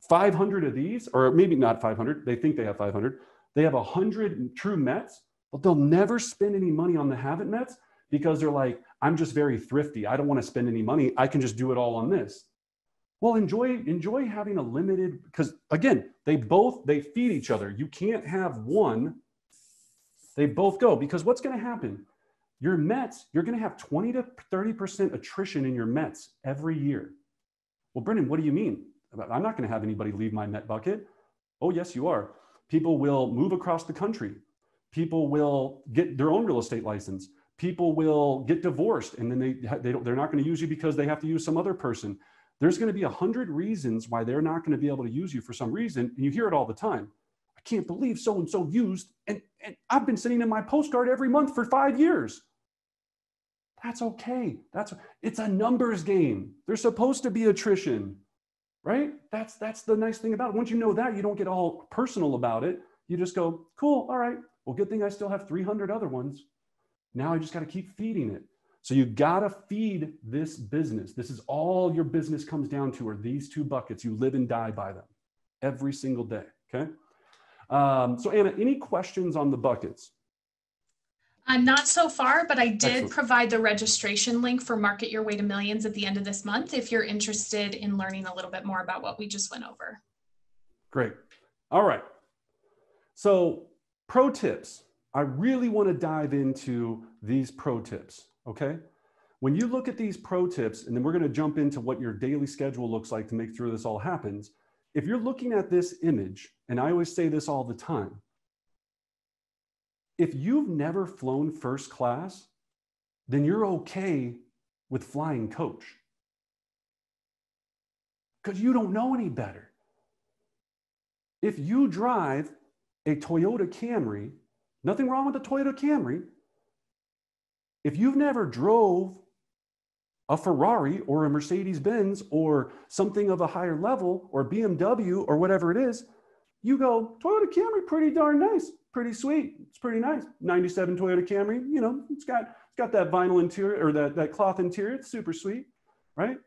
500 of these, or maybe not 500, they think they have 500. They have 100 true mets, but they'll never spend any money on the haven't mets because they're like, I'm just very thrifty. I don't want to spend any money. I can just do it all on this. Well, enjoy having a limited, because again, they feed each other. You can't have one. They both go, because what's going to happen? Your mets, you're going to have 20 to 30% attrition in your mets every year. Well, Brendan, what do you mean? I'm not going to have anybody leave my met bucket. Oh, yes, you are. People will move across the country. People will get their own real estate license. People will get divorced, and then they're not going to use you because they have to use some other person. There's going to be 100 reasons why they're not going to be able to use you for some reason, and you hear it all the time. I can't believe so-and-so used, and I've been sending in my postcard every month for 5 years. That's okay. It's a numbers game. There's supposed to be attrition, right? That's the nice thing about it. Once you know that, you don't get all personal about it. You just go, cool, all right, Well, good thing I still have 300 other ones. Now I just got to keep feeding it. So you got to feed this business. This is all your business comes down to, are these two buckets. You live and die by them every single day, okay? So Anna, any questions on the buckets? Not so far, but I did Excellent. provide the registration link for Market Your Way to Millions at the end of this month if you're interested in learning a little bit more about what we just went over. Great. All right. So pro tips. I really want to dive into these pro tips, okay? When you look at these pro tips, and then we're going to jump into what your daily schedule looks like to make sure this all happens. If you're looking at this image, and I always say this all the time, if you've never flown first class, then you're okay with flying coach because you don't know any better. If you drive a Toyota Camry, nothing wrong with the Toyota Camry. If you've never drove a Ferrari or a Mercedes-Benz or something of a higher level or BMW or whatever it is, you go, Toyota Camry, pretty darn nice, pretty sweet. It's pretty nice. 97 Toyota Camry, you know, it's got that vinyl interior or that cloth interior. It's super sweet, right?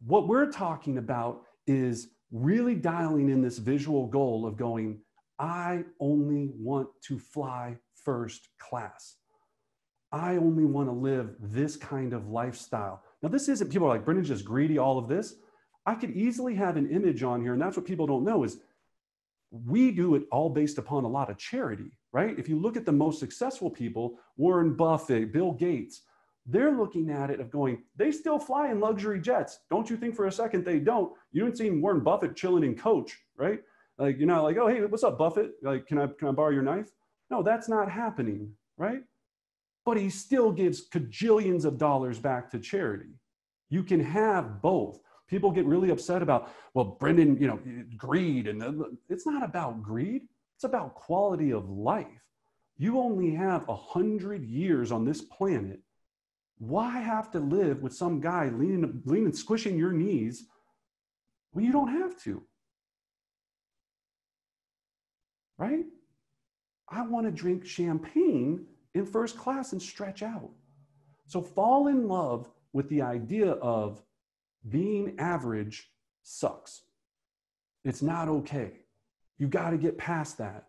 What we're talking about is really dialing in this visual goal of going, I only want to fly first class. I only want to live this kind of lifestyle. Now, this isn't, people are like, Brendan's just greedy, all of this. I could easily have an image on here, and that's what people don't know is we do it all based upon a lot of charity, right? If you look at the most successful people, Warren Buffett, Bill Gates, they're looking at it of going, they still fly in luxury jets. Don't you think for a second they don't? You don't see Warren Buffett chilling in coach, right? Like, you're not like, oh, hey, what's up, Buffett? Like, can I borrow your knife? No, that's not happening, right? But he still gives cajillions of dollars back to charity. You can have both. People get really upset about, well, Brendan, you know, greed. And it's not about greed. It's about quality of life. You only have 100 years on this planet. Why have to live with some guy leaning, squishing your knees when you don't have to? Right? I want to drink champagne in first class and stretch out. So fall in love with the idea of being average sucks. It's not okay. You got to get past that.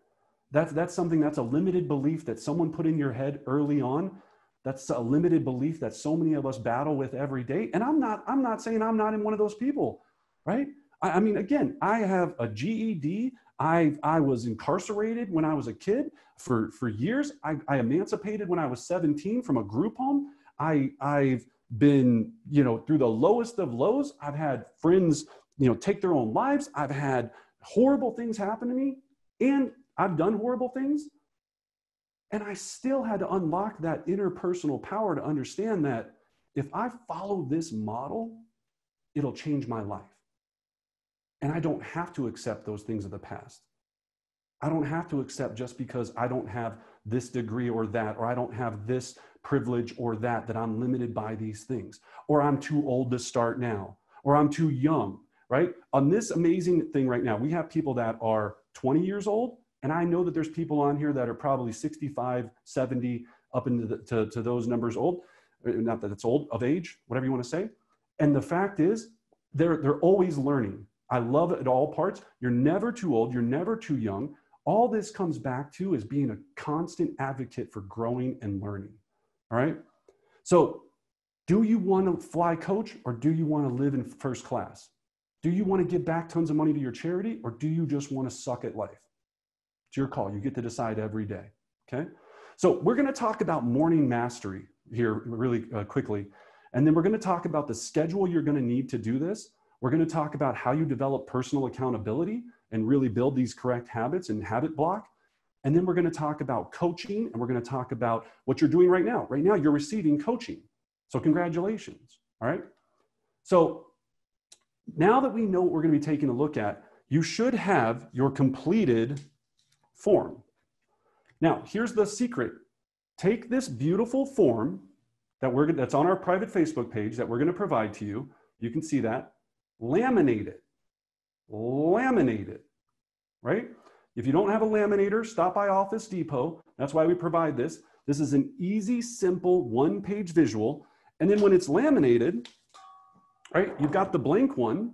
That's something, that's a limited belief that someone put in your head early on. That's a limited belief that so many of us battle with every day. And I'm not saying I'm not in one of those people, right? I mean, again, I have a GED. I was incarcerated when I was a kid for years. I emancipated when I was 17 from a group home. I've been, you know, through the lowest of lows. I've had friends, you know, take their own lives. I've had horrible things happen to me, and I've done horrible things. And I still had to unlock that interpersonal power to understand that if I follow this model, it'll change my life. And I don't have to accept those things of the past. I don't have to accept just because I don't have this degree or that, or I don't have this privilege or that I'm limited by these things, or I'm too old to start now, or I'm too young, right? On this amazing thing right now, we have people that are 20 years old, and I know that there's people on here that are probably 65, 70, up into to those numbers old, not that it's old, of age, whatever you want to say. And the fact is, they're always learning. I love it at all parts. You're never too old. You're never too young. All this comes back to is being a constant advocate for growing and learning. All right. So do you want to fly coach, or do you want to live in first class? Do you want to give back tons of money to your charity, or do you just want to suck at life? It's your call. You get to decide every day. Okay. So we're going to talk about morning mastery here really quickly. And then we're going to talk about the schedule you're going to need to do this. We're going to talk about how you develop personal accountability and really build these correct habits and habit block. And then we're going to talk about coaching, and we're going to talk about what you're doing right now. Right now, you're receiving coaching. So congratulations. All right. So now that we know what we're going to be taking a look at, you should have your completed form. Now, here's the secret. Take this beautiful form that's on our private Facebook page that we're going to provide to you. You can see that. Laminate it, right? If you don't have a laminator, stop by Office Depot. That's why we provide this. This is an easy, simple, one-page visual. And then when it's laminated, right, you've got the blank one.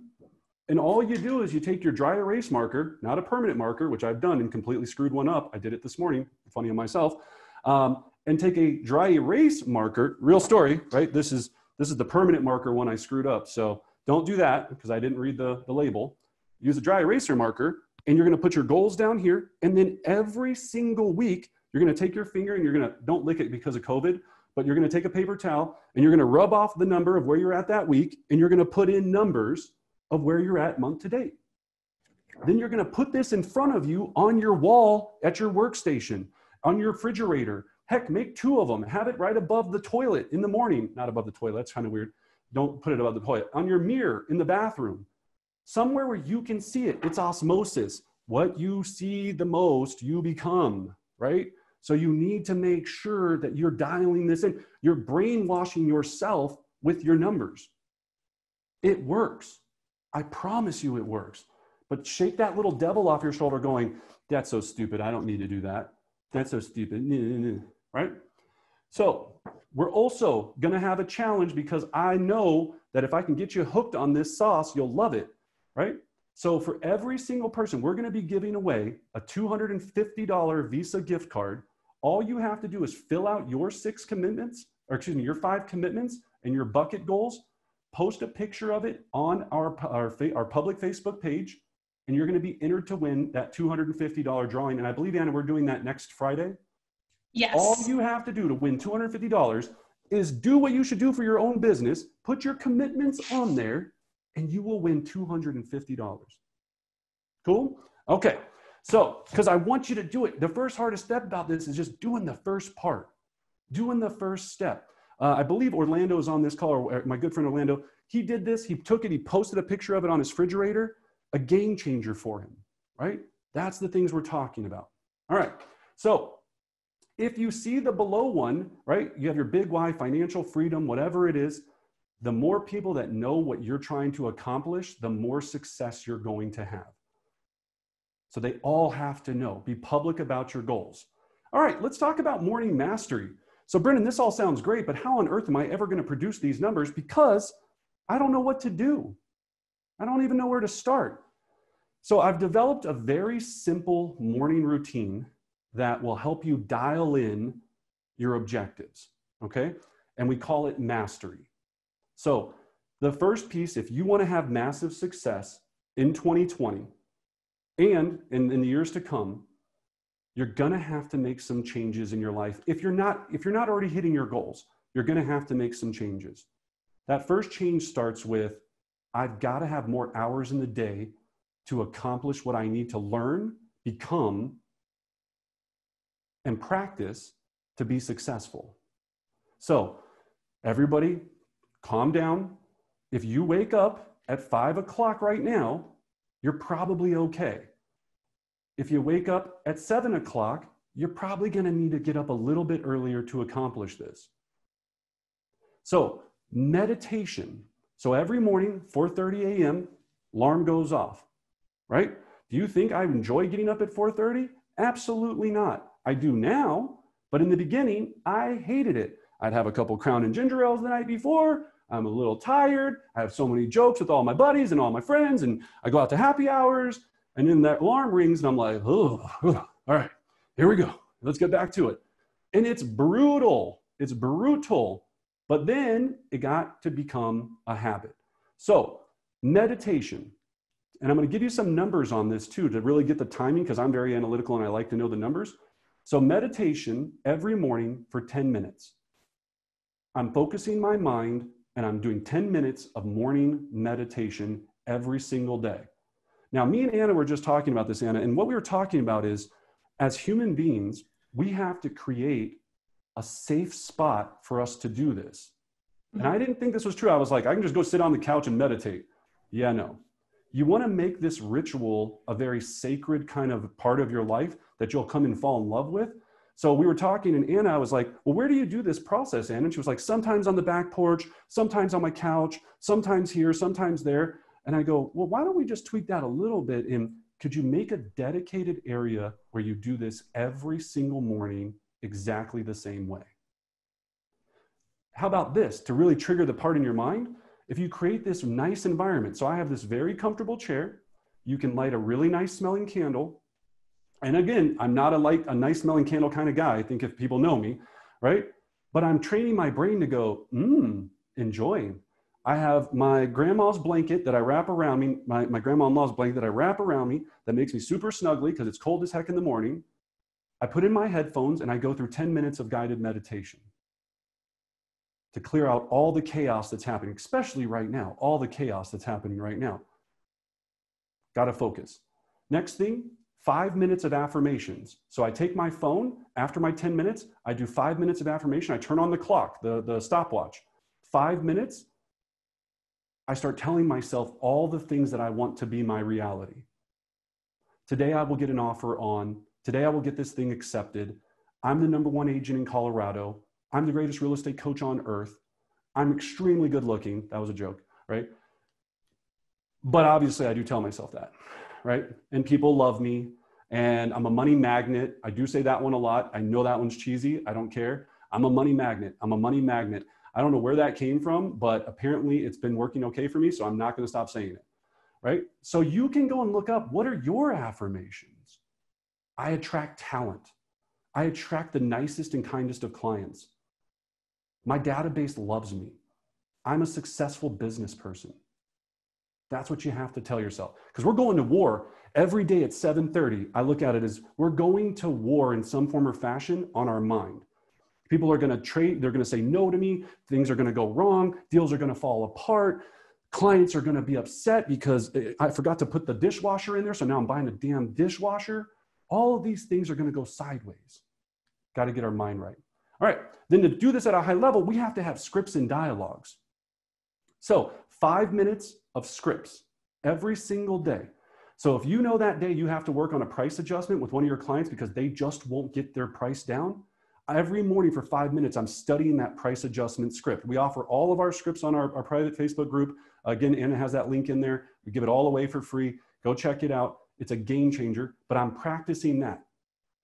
And all you do is you take your dry erase marker, not a permanent marker, which I've done and completely screwed one up. I did it this morning, funny on myself. And take a dry erase marker, real story, right? This is the permanent marker one I screwed up. So don't do that because I didn't read the label. Use a dry eraser marker and you're gonna put your goals down here. And then every single week, you're gonna take your finger and you're gonna, don't lick it because of COVID, but you're gonna take a paper towel and you're gonna rub off the number of where you're at that week and you're gonna put in numbers of where you're at month to date. Then you're gonna put this in front of you on your wall at your workstation, on your refrigerator. Heck, make 2 of them. Have it right above the toilet in the morning. Not above the toilet, that's kind of weird. Don't put it above the toilet. On your mirror in the bathroom. Somewhere where you can see it. It's osmosis. What you see the most, you become, right? So you need to make sure that you're dialing this in. You're brainwashing yourself with your numbers. It works. I promise you it works. But shake that little devil off your shoulder going, that's so stupid. I don't need to do that. That's so stupid. Right? So we're also going to have a challenge because I know that if I can get you hooked on this sauce, you'll love it. Right? So for every single person, we're going to be giving away a $250 Visa gift card. All you have to do is fill out your 6 commitments, or excuse me, your 5 commitments and your bucket goals. Post a picture of it on our public Facebook page, and you're going to be entered to win that $250 drawing. And I believe, Anna, we're doing that next Friday. Yes. All you have to do to win $250 is do what you should do for your own business. Put your commitments on there, and you will win $250. Cool? Okay. So, because I want you to do it. The first hardest step about this is just doing the first part, doing the first step. I believe Orlando is on this call, or my good friend Orlando. He did this. He took it. He posted a picture of it on his refrigerator. A game changer for him, right? That's the things we're talking about. All right. So if you see the below one, right, you have your big why, financial freedom, whatever it is, the more people that know what you're trying to accomplish, the more success you're going to have. So they all have to know. Be public about your goals. All right, let's talk about morning mastery. So Brennan, this all sounds great, but how on earth am I ever going to produce these numbers? Because I don't know what to do. I don't even know where to start. So I've developed a very simple morning routine that will help you dial in your objectives, okay? And we call it mastery. So the first piece, if you want to have massive success in 2020 and in the years to come, you're going to have to make some changes in your life. If you're not already hitting your goals, you're going to have to make some changes. That first change starts with, I've got to have more hours in the day to accomplish what I need to learn, become, and practice to be successful. So everybody calm down. If you wake up at 5 o'clock right now, you're probably okay. If you wake up at 7 o'clock, you're probably going to need to get up a little bit earlier to accomplish this. So meditation. So every morning, 4:30 a.m., alarm goes off, right? Do you think I enjoy getting up at 4:30? Absolutely not. I do now, but in the beginning, I hated it. I'd have a couple Crown and Ginger Ales the night before. I'm a little tired. I have so many jokes with all my buddies and all my friends, and I go out to happy hours, and then that alarm rings, and I'm like, oh, all right, here we go. Let's get back to it. And it's brutal. It's brutal. But then it got to become a habit. So meditation, and I'm going to give you some numbers on this too to really get the timing because I'm very analytical and I like to know the numbers. So meditation every morning for 10 minutes. I'm focusing my mind and I'm doing 10 minutes of morning meditation every single day. Now, me and Anna were just talking about this, Anna, and what we were talking about is as human beings, we have to create a safe spot for us to do this. And I didn't think this was true. I was like, I can just go sit on the couch and meditate. Yeah, no. You want to make this ritual a very sacred kind of part of your life that you'll come and fall in love with. So we were talking and Anna, I was like, well, where do you do this process, Anna? And she was like, sometimes on the back porch, sometimes on my couch, sometimes here, sometimes there. And I go, well, why don't we just tweak that a little bit? And Could you make a dedicated area where you do this every single morning exactly the same way? How about this, to really trigger the part in your mind? If you create this nice environment, so I have this very comfortable chair, you can light a really nice smelling candle. And again, I'm not a nice smelling candle kind of guy, I think if people know me, right? But I'm training my brain to go, enjoying. I have my grandma's blanket that I wrap around me, my grandma-in-law's blanket that I wrap around me that makes me super snuggly because it's cold as heck in the morning. I put in my headphones and I go through 10 minutes of guided meditation to clear out all the chaos that's happening, especially right now, all the chaos that's happening right now. Got to focus. Next thing, 5 minutes of affirmations. So I take my phone, after my 10 minutes, I do 5 minutes of affirmation. I turn on the clock, the stopwatch. 5 minutes, I start telling myself all the things that I want to be my reality. Today I will get an offer on, today I will get this thing accepted. I'm the #1 agent in Colorado. I'm the greatest real estate coach on earth. I'm extremely good looking. That was a joke, right? But obviously I do tell myself that, right? And people love me and I'm a money magnet. I do say that one a lot. I know that one's cheesy. I don't care. I'm a money magnet. I'm a money magnet. I don't know where that came from, but apparently it's been working okay for me. So I'm not going to stop saying it, right? So you can go and look up, what are your affirmations? I attract talent. I attract the nicest and kindest of clients. My database loves me. I'm a successful business person. That's what you have to tell yourself. Because we're going to war every day at 7:30. I look at it as we're going to war in some form or fashion on our mind. People are going to trade. They're going to say no to me. Things are going to go wrong. Deals are going to fall apart. Clients are going to be upset because I forgot to put the dishwasher in there. So now I'm buying a damn dishwasher. All of these things are going to go sideways. Got to get our mind right. All right, then to do this at a high level, we have to have scripts and dialogues. So 5 minutes of scripts every single day. So if you know that day you have to work on a price adjustment with one of your clients because they just won't get their price down, every morning for 5 minutes, I'm studying that price adjustment script. We offer all of our scripts on our private Facebook group. Again, Anna has that link in there. We give it all away for free. Go check it out. It's a game changer, but I'm practicing that.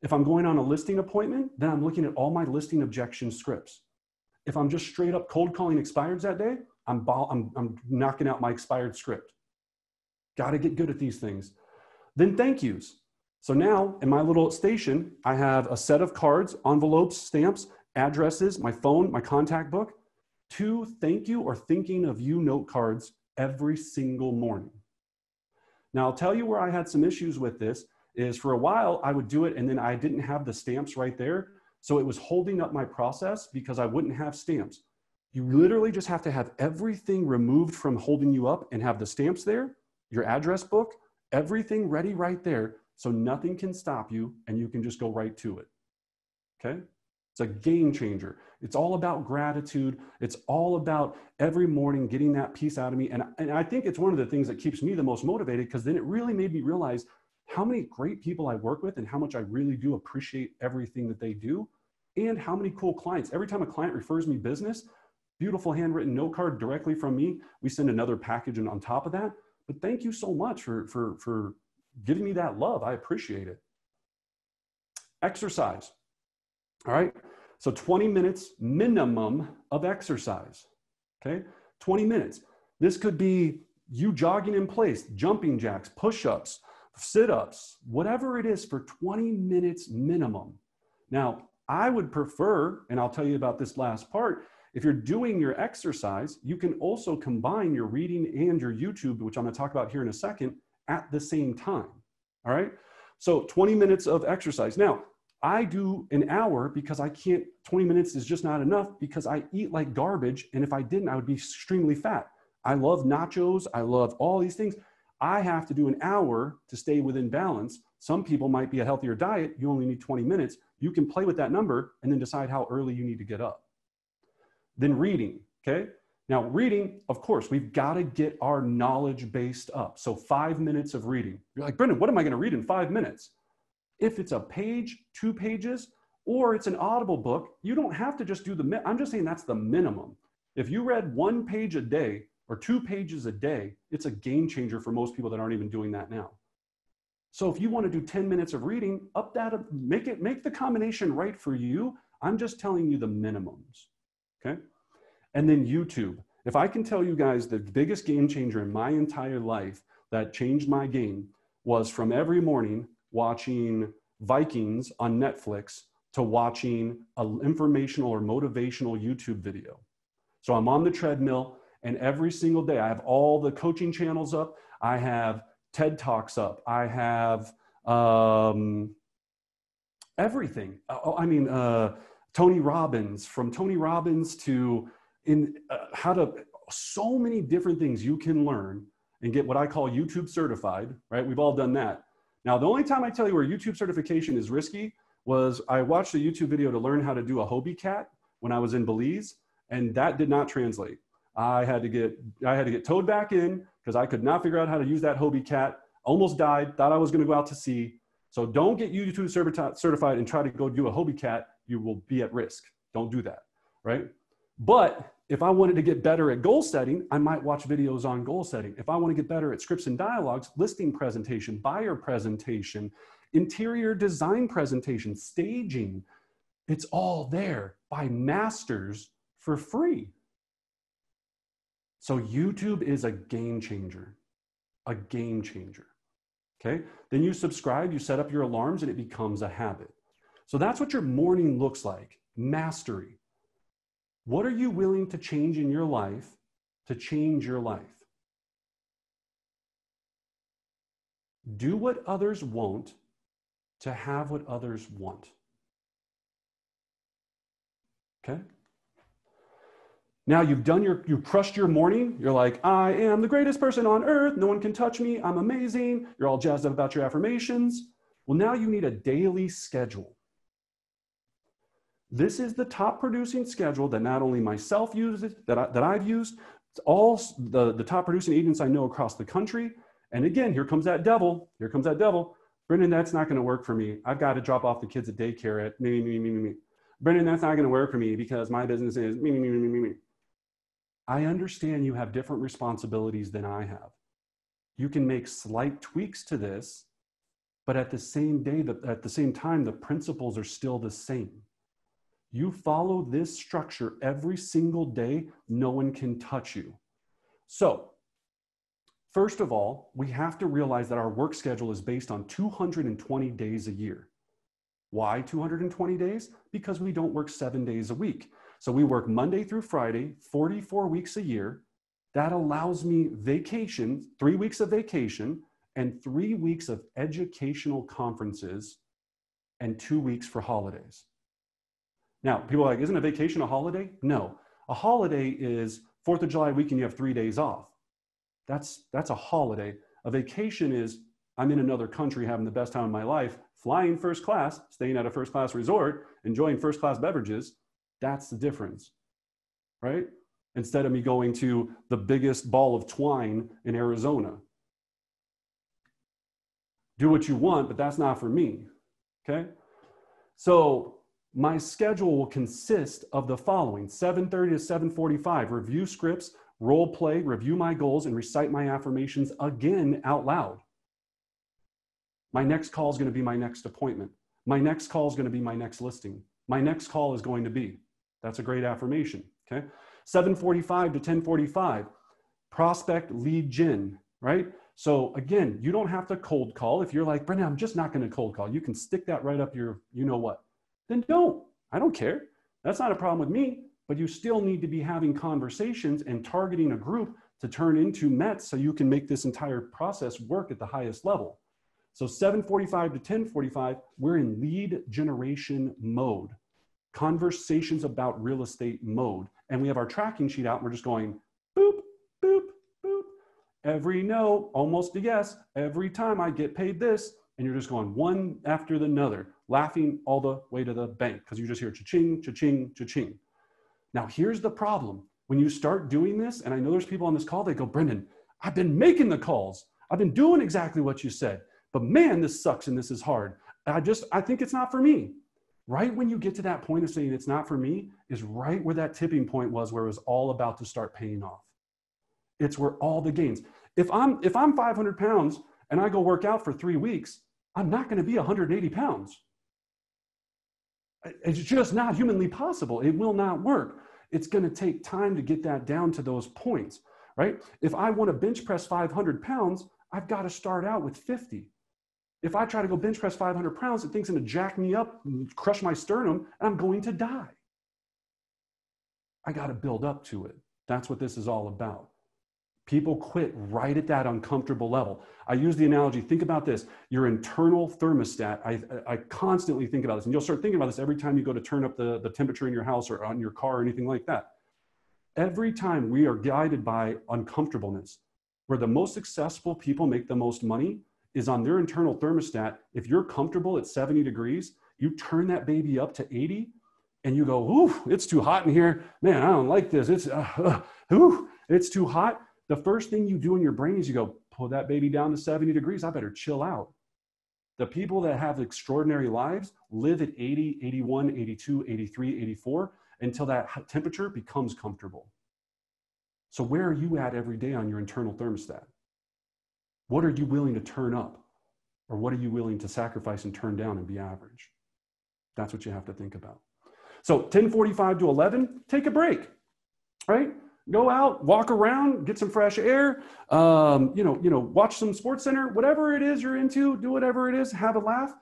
If I'm going on a listing appointment, then I'm looking at all my listing objection scripts. If I'm just straight up cold calling expireds that day, I'm knocking out my expired script. Got to get good at these things. Then thank yous. So now in my little station, I have a set of cards, envelopes, stamps, addresses, my phone, my contact book, 2 thank you or thinking of you note cards every single morning. Now I'll tell you where I had some issues with this is for a while I would do it and then I didn't have the stamps right there. So it was holding up my process because I wouldn't have stamps. You literally just have to have everything removed from holding you up and have the stamps there, your address book, everything ready right there. So nothing can stop you and you can just go right to it, okay? It's a game changer. It's all about gratitude. It's all about every morning getting that piece out of me. And I think it's one of the things that keeps me the most motivated because then it really made me realize how many great people I work with and how much I really do appreciate everything that they do and how many cool clients. Every time a client refers me business, beautiful handwritten note card directly from me. We send another package on top of that. But thank you so much for giving me that love. I appreciate it. Exercise. All right. So 20 minutes minimum of exercise. Okay. 20 minutes. This could be you jogging in place, jumping jacks, push-ups, sit-ups, whatever it is for 20 minutes minimum. Now, I would prefer, and I'll tell you about this last part, if you're doing your exercise, you can also combine your reading and your YouTube, which I'm going to talk about here in a second, at the same time. All right. So 20 minutes of exercise. Now, I do an hour because I can't, 20 minutes is just not enough because I eat like garbage. And if I didn't, I would be extremely fat. I love nachos. I love all these things. I have to do an hour to stay within balance. Some people might be a healthier diet. You only need 20 minutes. You can play with that number and then decide how early you need to get up. Then reading, okay? Now reading, of course, we've got to get our knowledge based up. So 5 minutes of reading. You're like, Brendan, what am I going to read in 5 minutes? If it's a page, 2 pages, or it's an Audible book, you don't have to just do I'm just saying that's the minimum. If you read 1 page a day or 2 pages a day, it's a game changer for most people that aren't even doing that now. So if you want to do 10 minutes of reading, up that, make the combination right for you. I'm just telling you the minimums, okay? And then YouTube. If I can tell you guys the biggest game changer in my entire life that changed my game was from every morning watching Vikings on Netflix to watching an informational or motivational YouTube video. So I'm on the treadmill, and every single day I have all the coaching channels up. I have TED Talks up. I have everything. Tony Robbins, from Tony Robbins to so many different things you can learn and get what I call YouTube certified, right? We've all done that. Now, the only time I tell you where YouTube certification is risky was I watched a YouTube video to learn how to do a Hobie cat when I was in Belize, and that did not translate. I had to get towed back in because I could not figure out how to use that Hobie cat. Almost died, thought I was going to go out to sea. So don't get YouTube certified and try to go do a Hobie cat. You will be at risk. Don't do that, right? But if I wanted to get better at goal setting, I might watch videos on goal setting. If I want to get better at scripts and dialogues, listing presentation, buyer presentation, interior design presentation, staging, it's all there by masters for free. So YouTube is a game changer, okay? Then you subscribe, you set up your alarms, and it becomes a habit. So that's what your morning looks like, mastery. What are you willing to change in your life to change your life? Do what others won't to have what others want. Okay? Now you've crushed your morning. You're like, I am the greatest person on earth. No one can touch me. I'm amazing. You're all jazzed up about your affirmations. Well, now you need a daily schedule. This is the top producing schedule that not only myself uses, that I've used, it's all the top producing agents I know across the country. And again, here comes that devil. Here comes that devil. Brendan, that's not going to work for me. I've got to drop off the kids at daycare at me. Brendan, that's not going to work for me because my business is me. I understand you have different responsibilities than I have. You can make slight tweaks to this, but at the same time, the principles are still the same. You follow this structure every single day, no one can touch you. So, first of all, we have to realize that our work schedule is based on 220 days a year. Why 220 days? Because we don't work 7 days a week. So we work Monday through Friday, 44 weeks a year. That allows me vacation, 3 weeks of vacation, and 3 weeks of educational conferences, and 2 weeks for holidays. Now, people are like, isn't a vacation a holiday? No. A holiday is 4th of July weekend, you have 3 days off. That's a holiday. A vacation is, I'm in another country having the best time of my life, flying first class, staying at a first class resort, enjoying first class beverages. That's the difference, right? Instead of me going to the biggest ball of twine in Arizona. Do what you want, but that's not for me, okay? So my schedule will consist of the following: 7:30 to 7:45, review scripts, role play, review my goals, and recite my affirmations again out loud. My next call is going to be my next appointment. My next call is going to be my next listing. My next call is going to be, that's a great affirmation, okay? 7:45 to 10:45, prospect lead gen, right? So again, you don't have to cold call. If you're like, Brendan, I'm just not going to cold call. You can stick that right up your, you know what, then don't. I don't care. That's not a problem with me, but you still need to be having conversations and targeting a group to turn into METs so you can make this entire process work at the highest level. So 7:45 to 10:45, we're in lead generation mode, conversations about real estate mode. And we have our tracking sheet out and we're just going boop, boop, boop. Every no, almost a yes. Every time I get paid this. And you're just going one after the other, laughing all the way to the bank because you just hear cha-ching, cha-ching, cha-ching. Now here's the problem. When you start doing this, and I know there's people on this call, they go, Brendan, I've been making the calls. I've been doing exactly what you said. But man, this sucks and this is hard. I think it's not for me. Right when you get to that point of saying it's not for me is right where that tipping point was, where it was all about to start paying off. It's where all the gains. If I'm 500 pounds and I go work out for 3 weeks, I'm not going to be 180 pounds. It's just not humanly possible. It will not work. It's going to take time to get that down to those points, right? If I want to bench press 500 pounds, I've got to start out with 50. If I try to go bench press 500 pounds, the thing's going to jack me up, and crush my sternum, and I'm going to die. I got to build up to it. That's what this is all about. People quit right at that uncomfortable level. I use the analogy, think about this, your internal thermostat. I constantly think about this, and you'll start thinking about this every time you go to turn up the temperature in your house or on your car or anything like that. Every time we are guided by uncomfortableness, where the most successful people make the most money is on their internal thermostat. If you're comfortable at 70 degrees, you turn that baby up to 80 and you go, ooh, it's too hot in here. Man, I don't like this. It's too hot. The first thing you do in your brain is you go, pull that baby down to 70 degrees. I better chill out. The people that have extraordinary lives live at 80, 81, 82, 83, 84 until that temperature becomes comfortable. So where are you at every day on your internal thermostat? What are you willing to turn up? Or what are you willing to sacrifice and turn down and be average? That's what you have to think about. So 10:45 to 11, take a break, right? Go out, walk around, get some fresh air, watch some Sports Center, whatever it is you're into, do whatever it is, have a laugh.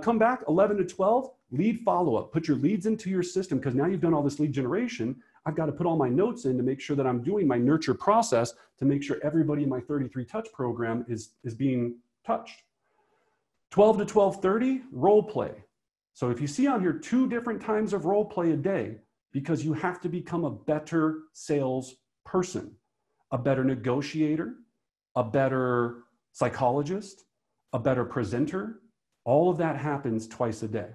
Come back 11 to 12, lead follow-up. Put your leads into your system because now you've done all this lead generation. I've got to put all my notes in to make sure that I'm doing my nurture process to make sure everybody in my 33 touch program is being touched. 12 to 12:30, role play. So if you see on here 2 different times of role play a day, because you have to become a better sales person, a better negotiator, a better psychologist, a better presenter. All of that happens twice a day.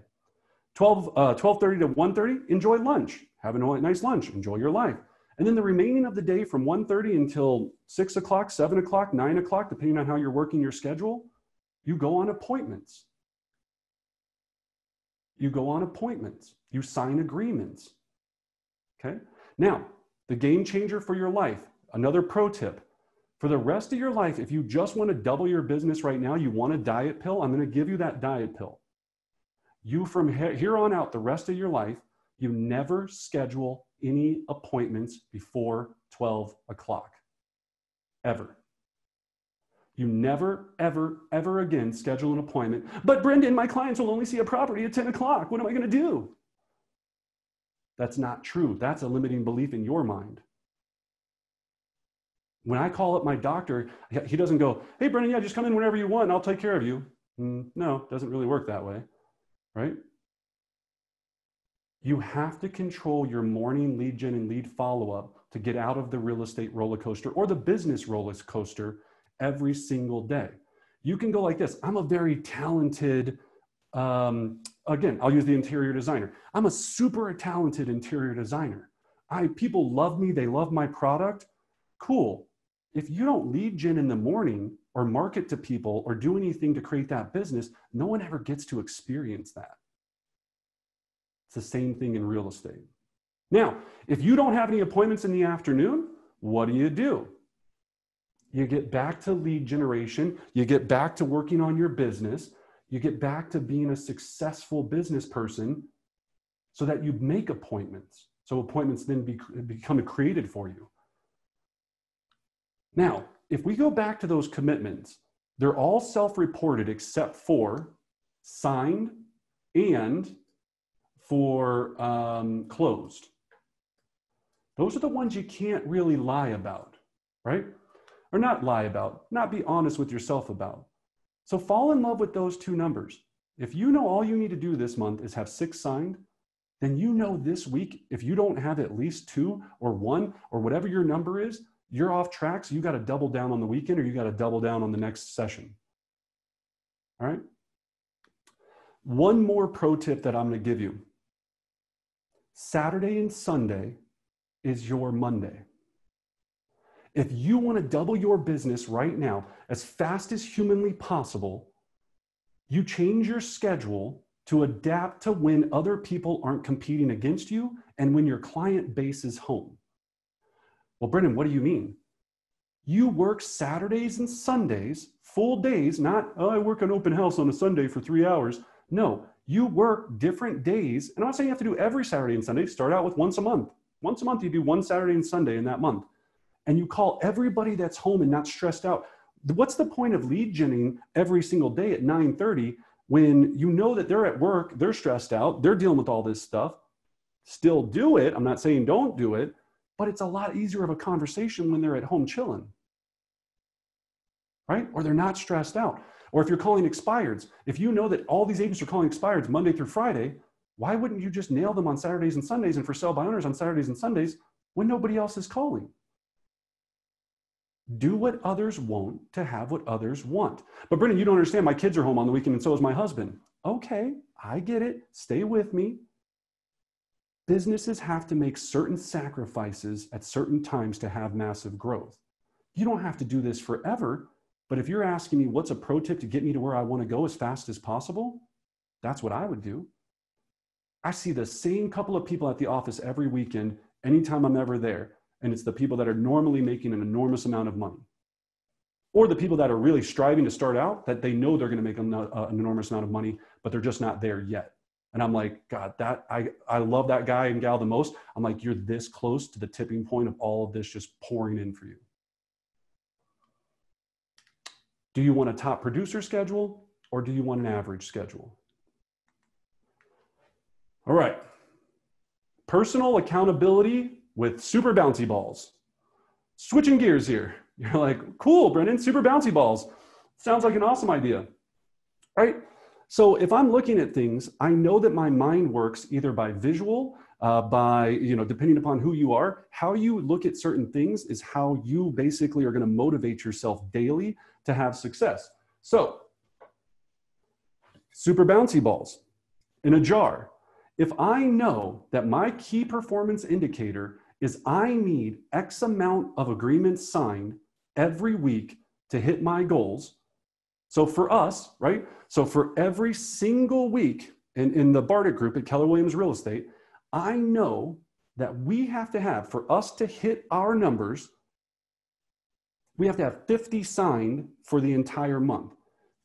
12:30 to 1:30, enjoy lunch. Have a nice lunch, enjoy your life. And then the remaining of the day from 1:30 until 6 o'clock, 7 o'clock, 9 o'clock, depending on how you're working your schedule, you go on appointments. You go on appointments. You sign agreements. Okay? Now, the game changer for your life, another pro tip. For the rest of your life, if you just want to double your business right now, you want a diet pill, I'm going to give you that diet pill. You from here on out, the rest of your life, you never schedule any appointments before 12 o'clock. Ever. You never, ever, ever again schedule an appointment. But Brendan, my clients will only see a property at 10 o'clock. What am I going to do? That's not true. That's a limiting belief in your mind. When I call up my doctor, he doesn't go, hey, Brendan, yeah, just come in whenever you want and I'll take care of you. No, it doesn't really work that way, right? You have to control your morning lead gen and lead follow-up to get out of the real estate roller coaster or the business roller coaster every single day. You can go like this. I'm a very talented, again, I'll use the interior designer. I'm a super talented interior designer. People love me. They love my product. Cool. If you don't lead gen in the morning or market to people or do anything to create that business, no one ever gets to experience that. It's the same thing in real estate. Now, if you don't have any appointments in the afternoon, what do? You get back to lead generation. You get back to working on your business. You get back to being a successful business person so that you make appointments. So appointments then become created for you. Now, if we go back to those commitments, they're all self-reported except for signed and for closed. Those are the ones you can't really lie about, right? Or not lie about, not be honest with yourself about. So fall in love with those 2 numbers. If you know all you need to do this month is have 6 signed, then you know this week, if you don't have at least 2 or 1 or whatever your number is, you're off track. So you got to double down on the weekend or you got to double down on the next session. All right. One more pro tip that I'm going to give you. Saturday and Sunday is your Monday. If you want to double your business right now as fast as humanly possible, you change your schedule to adapt to when other people aren't competing against you and when your client base is home. Well, Brendan, what do you mean? You work Saturdays and Sundays, full days, not, oh, I work an open house on a Sunday for 3 hours. No, you work different days. And I'm not saying you have to do every Saturday and Sunday. Start out with once a month. Once a month, you do one Saturday and Sunday in that month. And you call everybody that's home and not stressed out. What's the point of lead genning every single day at 9:30 when you know that they're at work, they're stressed out, they're dealing with all this stuff? Still do it. I'm not saying don't do it, but it's a lot easier of a conversation when they're at home chilling, right? Or they're not stressed out. Or if you're calling expireds, if you know that all these agents are calling expireds Monday through Friday, why wouldn't you just nail them on Saturdays and Sundays and for sell by owners on Saturdays and Sundays when nobody else is calling? Do what others won't to have what others want. But Brendan, you don't understand. My kids are home on the weekend and so is my husband. Okay, I get it. Stay with me. Businesses have to make certain sacrifices at certain times to have massive growth. You don't have to do this forever, but if you're asking me what's a pro tip to get me to where I want to go as fast as possible, that's what I would do. I see the same couple of people at the office every weekend, anytime I'm ever there. And it's the people that are normally making an enormous amount of money. Or the people that are really striving to start out, that they know they're going to make an enormous amount of money, but they're just not there yet. And I'm like, God, I love that guy and gal the most. I'm like, you're this close to the tipping point of all of this just pouring in for you. Do you want a top producer schedule or do you want an average schedule? All right. Personal accountability with super bouncy balls. Switching gears here. You're like, cool, Brendan, super bouncy balls. Sounds like an awesome idea, right? So if I'm looking at things, I know that my mind works either by visual, depending upon who you are. How you look at certain things is how you basically are going to motivate yourself daily to have success. So, super bouncy balls in a jar. If I know that my key performance indicator is I need X amount of agreements signed every week to hit my goals. So for us, right? So for every single week in the Bardic group at Keller Williams Real Estate, I know that we have to have, for us to hit our numbers, we have to have 50 signed for the entire month.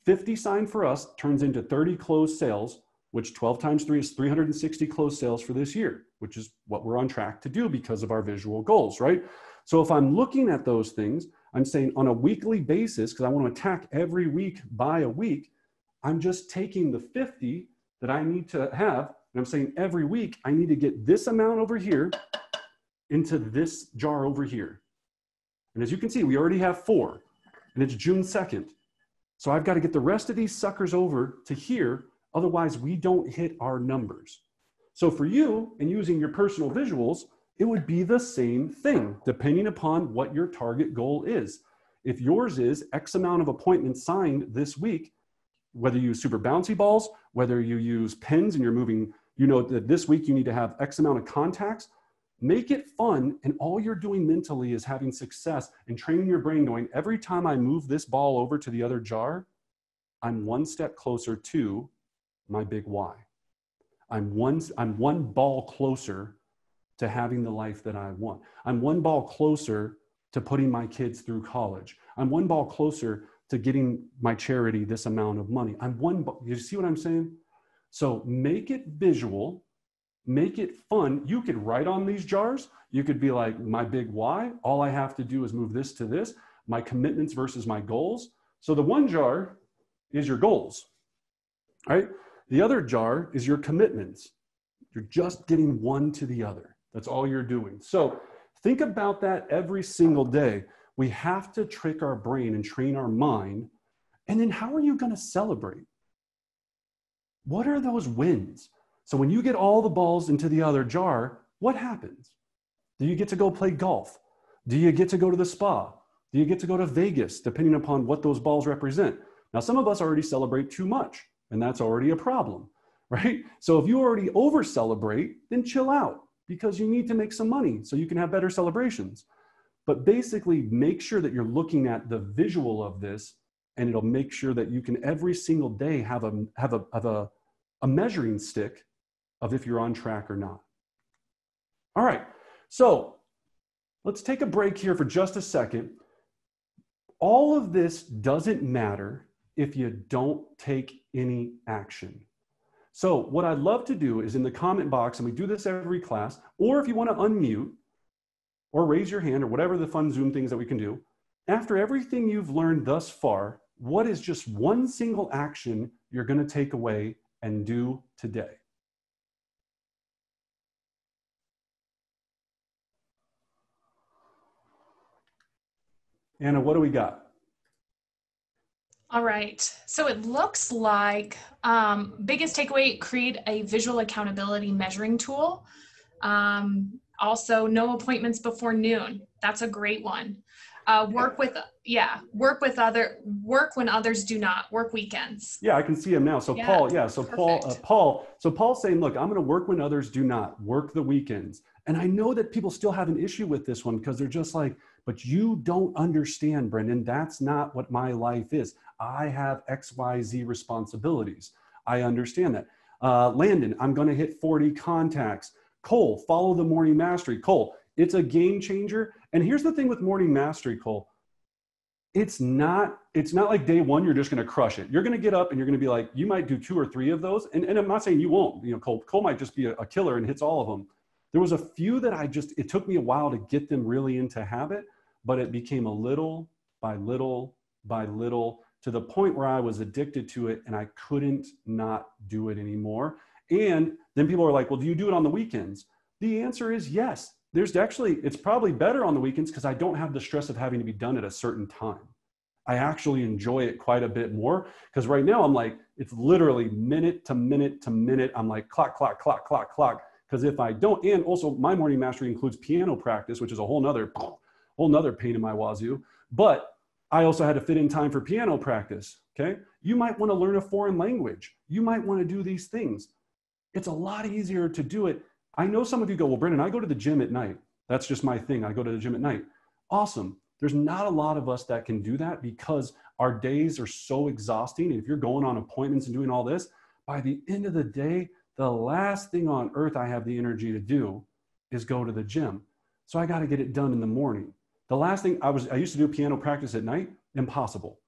50 signed for us turns into 30 closed sales, which 12 times 3 is 360 closed sales for this year, which is what we're on track to do because of our visual goals, right? So if I'm looking at those things, I'm saying on a weekly basis, because I want to attack every week by a week, I'm just taking the 50 that I need to have, and I'm saying every week I need to get this amount over here into this jar over here. And as you can see, we already have 4, and it's June 2nd. So I've got to get the rest of these suckers over to here. Otherwise, we don't hit our numbers. So for you, and using your personal visuals, it would be the same thing, depending upon what your target goal is. If yours is X amount of appointments signed this week, whether you use super bouncy balls, whether you use pens and you're moving, you know that this week you need to have X amount of contacts, make it fun. And all you're doing mentally is having success and training your brain going, every time I move this ball over to the other jar, I'm one step closer to my big why. I'm one ball closer to having the life that I want. I'm one ball closer to putting my kids through college. I'm one ball closer to getting my charity this amount of money. You see what I'm saying? So make it visual, make it fun. You could write on these jars. You could be like, my big why, all I have to do is move this to this, my commitments versus my goals. So the one jar is your goals, right? The other jar is your commitments. You're just getting one to the other. That's all you're doing. So think about that every single day. We have to trick our brain and train our mind. And then how are you going to celebrate? What are those wins? So when you get all the balls into the other jar, what happens? Do you get to go play golf? Do you get to go to the spa? Do you get to go to Vegas, depending upon what those balls represent? Now, some of us already celebrate too much, and that's already a problem, right? So if you already over celebrate, then chill out, because you need to make some money so you can have better celebrations. But basically make sure that you're looking at the visual of this, and it'll make sure that you can every single day have a measuring stick of if you're on track or not. All right, so let's take a break here for just a second. All of this doesn't matter if you don't take any action. So what I'd love to do is in the comment box, and we do this every class, or if you want to unmute or raise your hand or whatever the fun Zoom things that we can do, after everything you've learned thus far, what is just one single action you're going to take away and do today? Anna, what do we got? All right. So it looks like biggest takeaway, create a visual accountability measuring tool. Also, no appointments before noon. That's a great one. Work when others do not. Work weekends. Yeah, I can see him now. So yeah, Paul, yeah. So perfect. Paul's saying, look, I'm going to work when others do not. Work the weekends. And I know that people still have an issue with this one because they're just like, but you don't understand, Brendan. That's not what my life is. I have XYZ responsibilities. I understand that. Landon, I'm going to hit 40 contacts. Cole, follow the morning mastery. Cole, it's a game changer. And here's the thing with morning mastery, Cole. It's not like day one, you're just going to crush it. You're going to get up and you're going to be like, you might do 2 or 3 of those. And I'm not saying you won't, you know, Cole might just be a killer and hits all of them. There was a few that it took me a while to get them really into habit, but it became a little by little by little to the point where I was addicted to it and I couldn't not do it anymore. And then people are like, well, do you do it on the weekends? The answer is yes. It's probably better on the weekends because I don't have the stress of having to be done at a certain time. I actually enjoy it quite a bit more because right now I'm like, it's literally minute to minute to minute. I'm like clock, clock, clock, clock, clock. Because if I don't, and also my morning mastery includes piano practice, which is a whole nother pain in my wazoo. But I also had to fit in time for piano practice, okay? You might want to learn a foreign language. You might want to do these things. It's a lot easier to do it. I know some of you go, well, Brendan, I go to the gym at night. That's just my thing. I go to the gym at night. Awesome. There's not a lot of us that can do that because our days are so exhausting. And if you're going on appointments and doing all this, by the end of the day, the last thing on earth I have the energy to do is go to the gym. So I got to get it done in the morning. The last thing I used to do piano practice at night, impossible.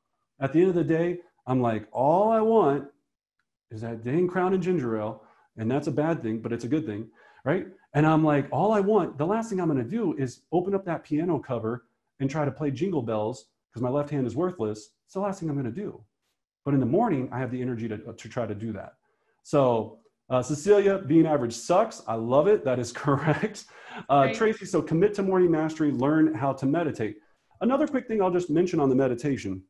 At the end of the day, I'm like, all I want is that dang Crown and ginger ale. And that's a bad thing, but it's a good thing, right? And I'm like, the last thing I'm going to do is open up that piano cover and try to play Jingle Bells because my left hand is worthless. It's the last thing I'm going to do. But in the morning, I have the energy to try to do that. So Cecilia, being average sucks. I love it. That is correct. Tracy, so commit to morning mastery, learn how to meditate. Another quick thing I'll just mention on the meditation.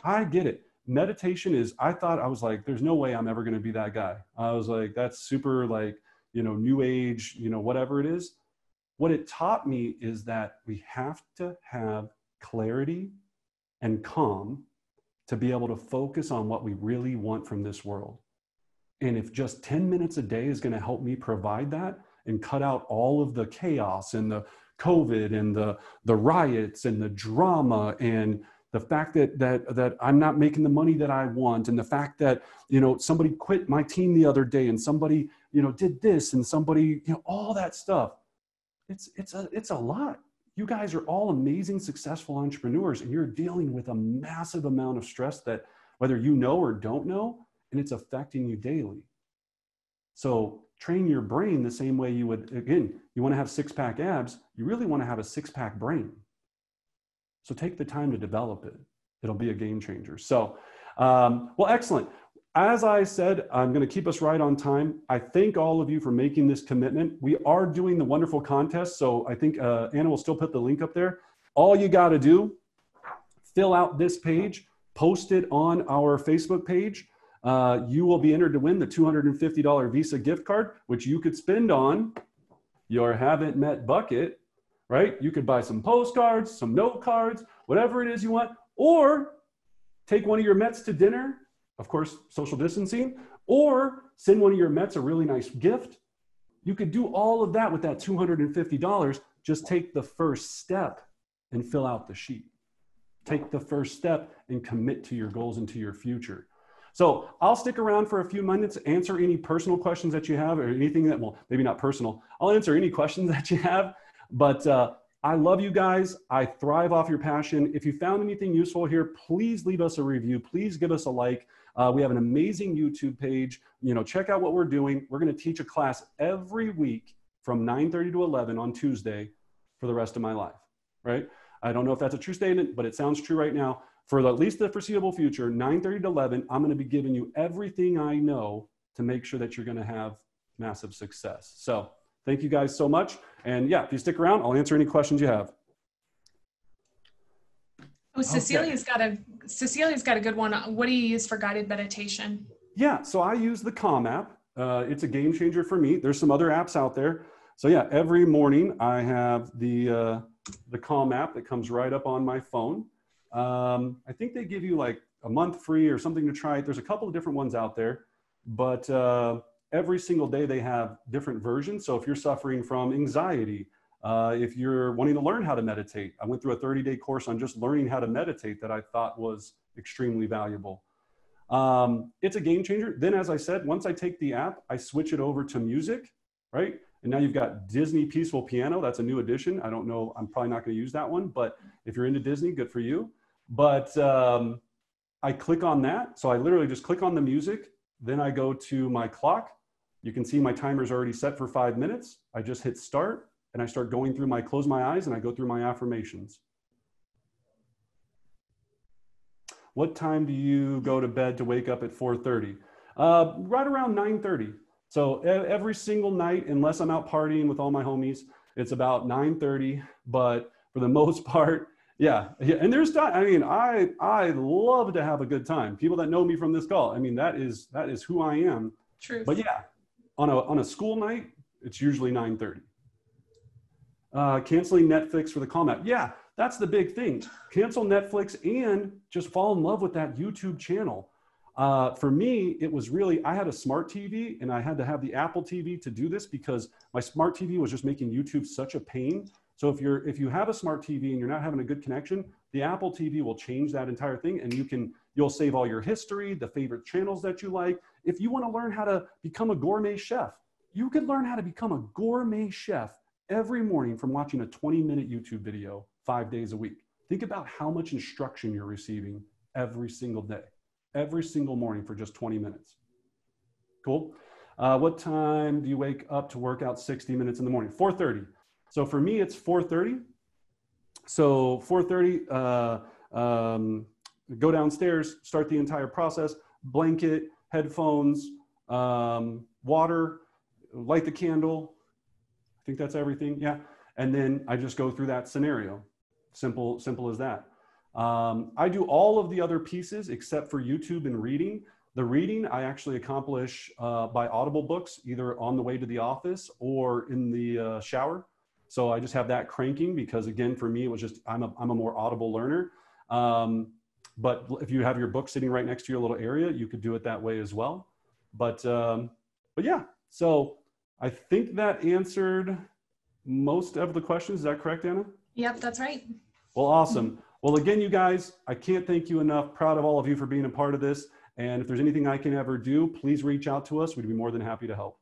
I get it. Meditation I was like, there's no way I'm ever going to be that guy. I was like, that's super like, new age, whatever it is. What it taught me is that we have to have clarity and calm to be able to focus on what we really want from this world. And if just 10 minutes a day is going to help me provide that and cut out all of the chaos and the COVID and the riots and the drama and the fact that I'm not making the money that I want and the fact that, somebody quit my team the other day and somebody, did this and somebody, all that stuff. It's a lot. You guys are all amazing, successful entrepreneurs and you're dealing with a massive amount of stress that whether you know or don't know, and it's affecting you daily. So train your brain the same way you would, again, you want to have 6-pack abs, you really want to have a 6-pack brain. So take the time to develop it. It'll be a game changer. So, well, excellent. As I said, I'm going to keep us right on time. I thank all of you for making this commitment. We are doing the wonderful contest. So I think Anna will still put the link up there. All you got to do, fill out this page, post it on our Facebook page. You will be entered to win the $250 Visa gift card, which you could spend on your haven't met bucket, right? You could buy some postcards, some note cards, whatever it is you want, or take one of your Mets to dinner, of course, social distancing, or send one of your Mets a really nice gift. You could do all of that with that $250. Just take the first step and fill out the sheet. Take the first step and commit to your goals and to your future. So I'll stick around for a few minutes, answer any personal questions that you have or anything that, well, maybe not personal. I'll answer any questions that you have, but I love you guys. I thrive off your passion. If you found anything useful here, please leave us a review. Please give us a like. We have an amazing YouTube page. You know, check out what we're doing. We're going to teach a class every week from 9:30 to 11 on Tuesday for the rest of my life, right? I don't know if that's a true statement, but it sounds true right now. For at least the foreseeable future, 9:30 to 11, I'm going to be giving you everything I know to make sure that you're going to have massive success. So thank you guys so much. And yeah, if you stick around, I'll answer any questions you have. Oh, Cecilia's got a good one. What do you use for guided meditation? Yeah, so I use the Calm app. It's a game changer for me. There's some other apps out there. So yeah, every morning I have the Calm app that comes right up on my phone. I think they give you like a month free or something to try it. There's a couple of different ones out there, but every single day they have different versions. So if you're suffering from anxiety, if you're wanting to learn how to meditate, I went through a 30-day course on just learning how to meditate that I thought was extremely valuable. It's a game changer. Then, as I said, once I take the app, I switch it over to music, right? And now you've got Disney Peaceful Piano. That's a new addition. I don't know. I'm probably not going to use that one, but if you're into Disney, good for you. But I click on that. So I literally just click on the music. Then I go to my clock. You can see my timer is already set for 5 minutes. I just hit start and I start going through close my eyes and I go through my affirmations. What time do you go to bed to wake up at 4:30? Right around 9:30. So every single night, unless I'm out partying with all my homies, it's about 9:30. But for the most part, yeah. And there's time. I mean, I love to have a good time. People that know me from this call, I mean, that is who I am. True. But yeah, on a school night, it's usually 9:30. Canceling Netflix for the Calm app. Yeah, that's the big thing. Cancel Netflix and just fall in love with that YouTube channel. For me, it was really, I had a smart TV and I had to have the Apple TV to do this because my smart TV was just making YouTube such a pain. So if you have a smart TV and you're not having a good connection, the Apple TV will change that entire thing and you'll save all your history, the favorite channels that you like. If you want to learn how to become a gourmet chef, you could learn how to become a gourmet chef every morning from watching a 20-minute YouTube video 5 days a week. Think about how much instruction you're receiving every single day, every single morning for just 20 minutes. Cool. What time do you wake up to work out 60 minutes in the morning? 4:30. So for me, it's 4:30. So 4:30, go downstairs, start the entire process, blanket, headphones, water, light the candle. I think that's everything. Yeah. And then I just go through that scenario. Simple as that. I do all of the other pieces except for YouTube and reading. The reading I actually accomplish by Audible books, either on the way to the office or in the shower. So I just have that cranking because again, for me, it was just, I'm a more Audible learner. But if you have your book sitting right next to your little area, you could do it that way as well. But yeah, so I think that answered most of the questions. Is that correct, Anna? Yep, that's right. Well, awesome. Well, again, you guys, I can't thank you enough. Proud of all of you for being a part of this. And if there's anything I can ever do, please reach out to us. We'd be more than happy to help.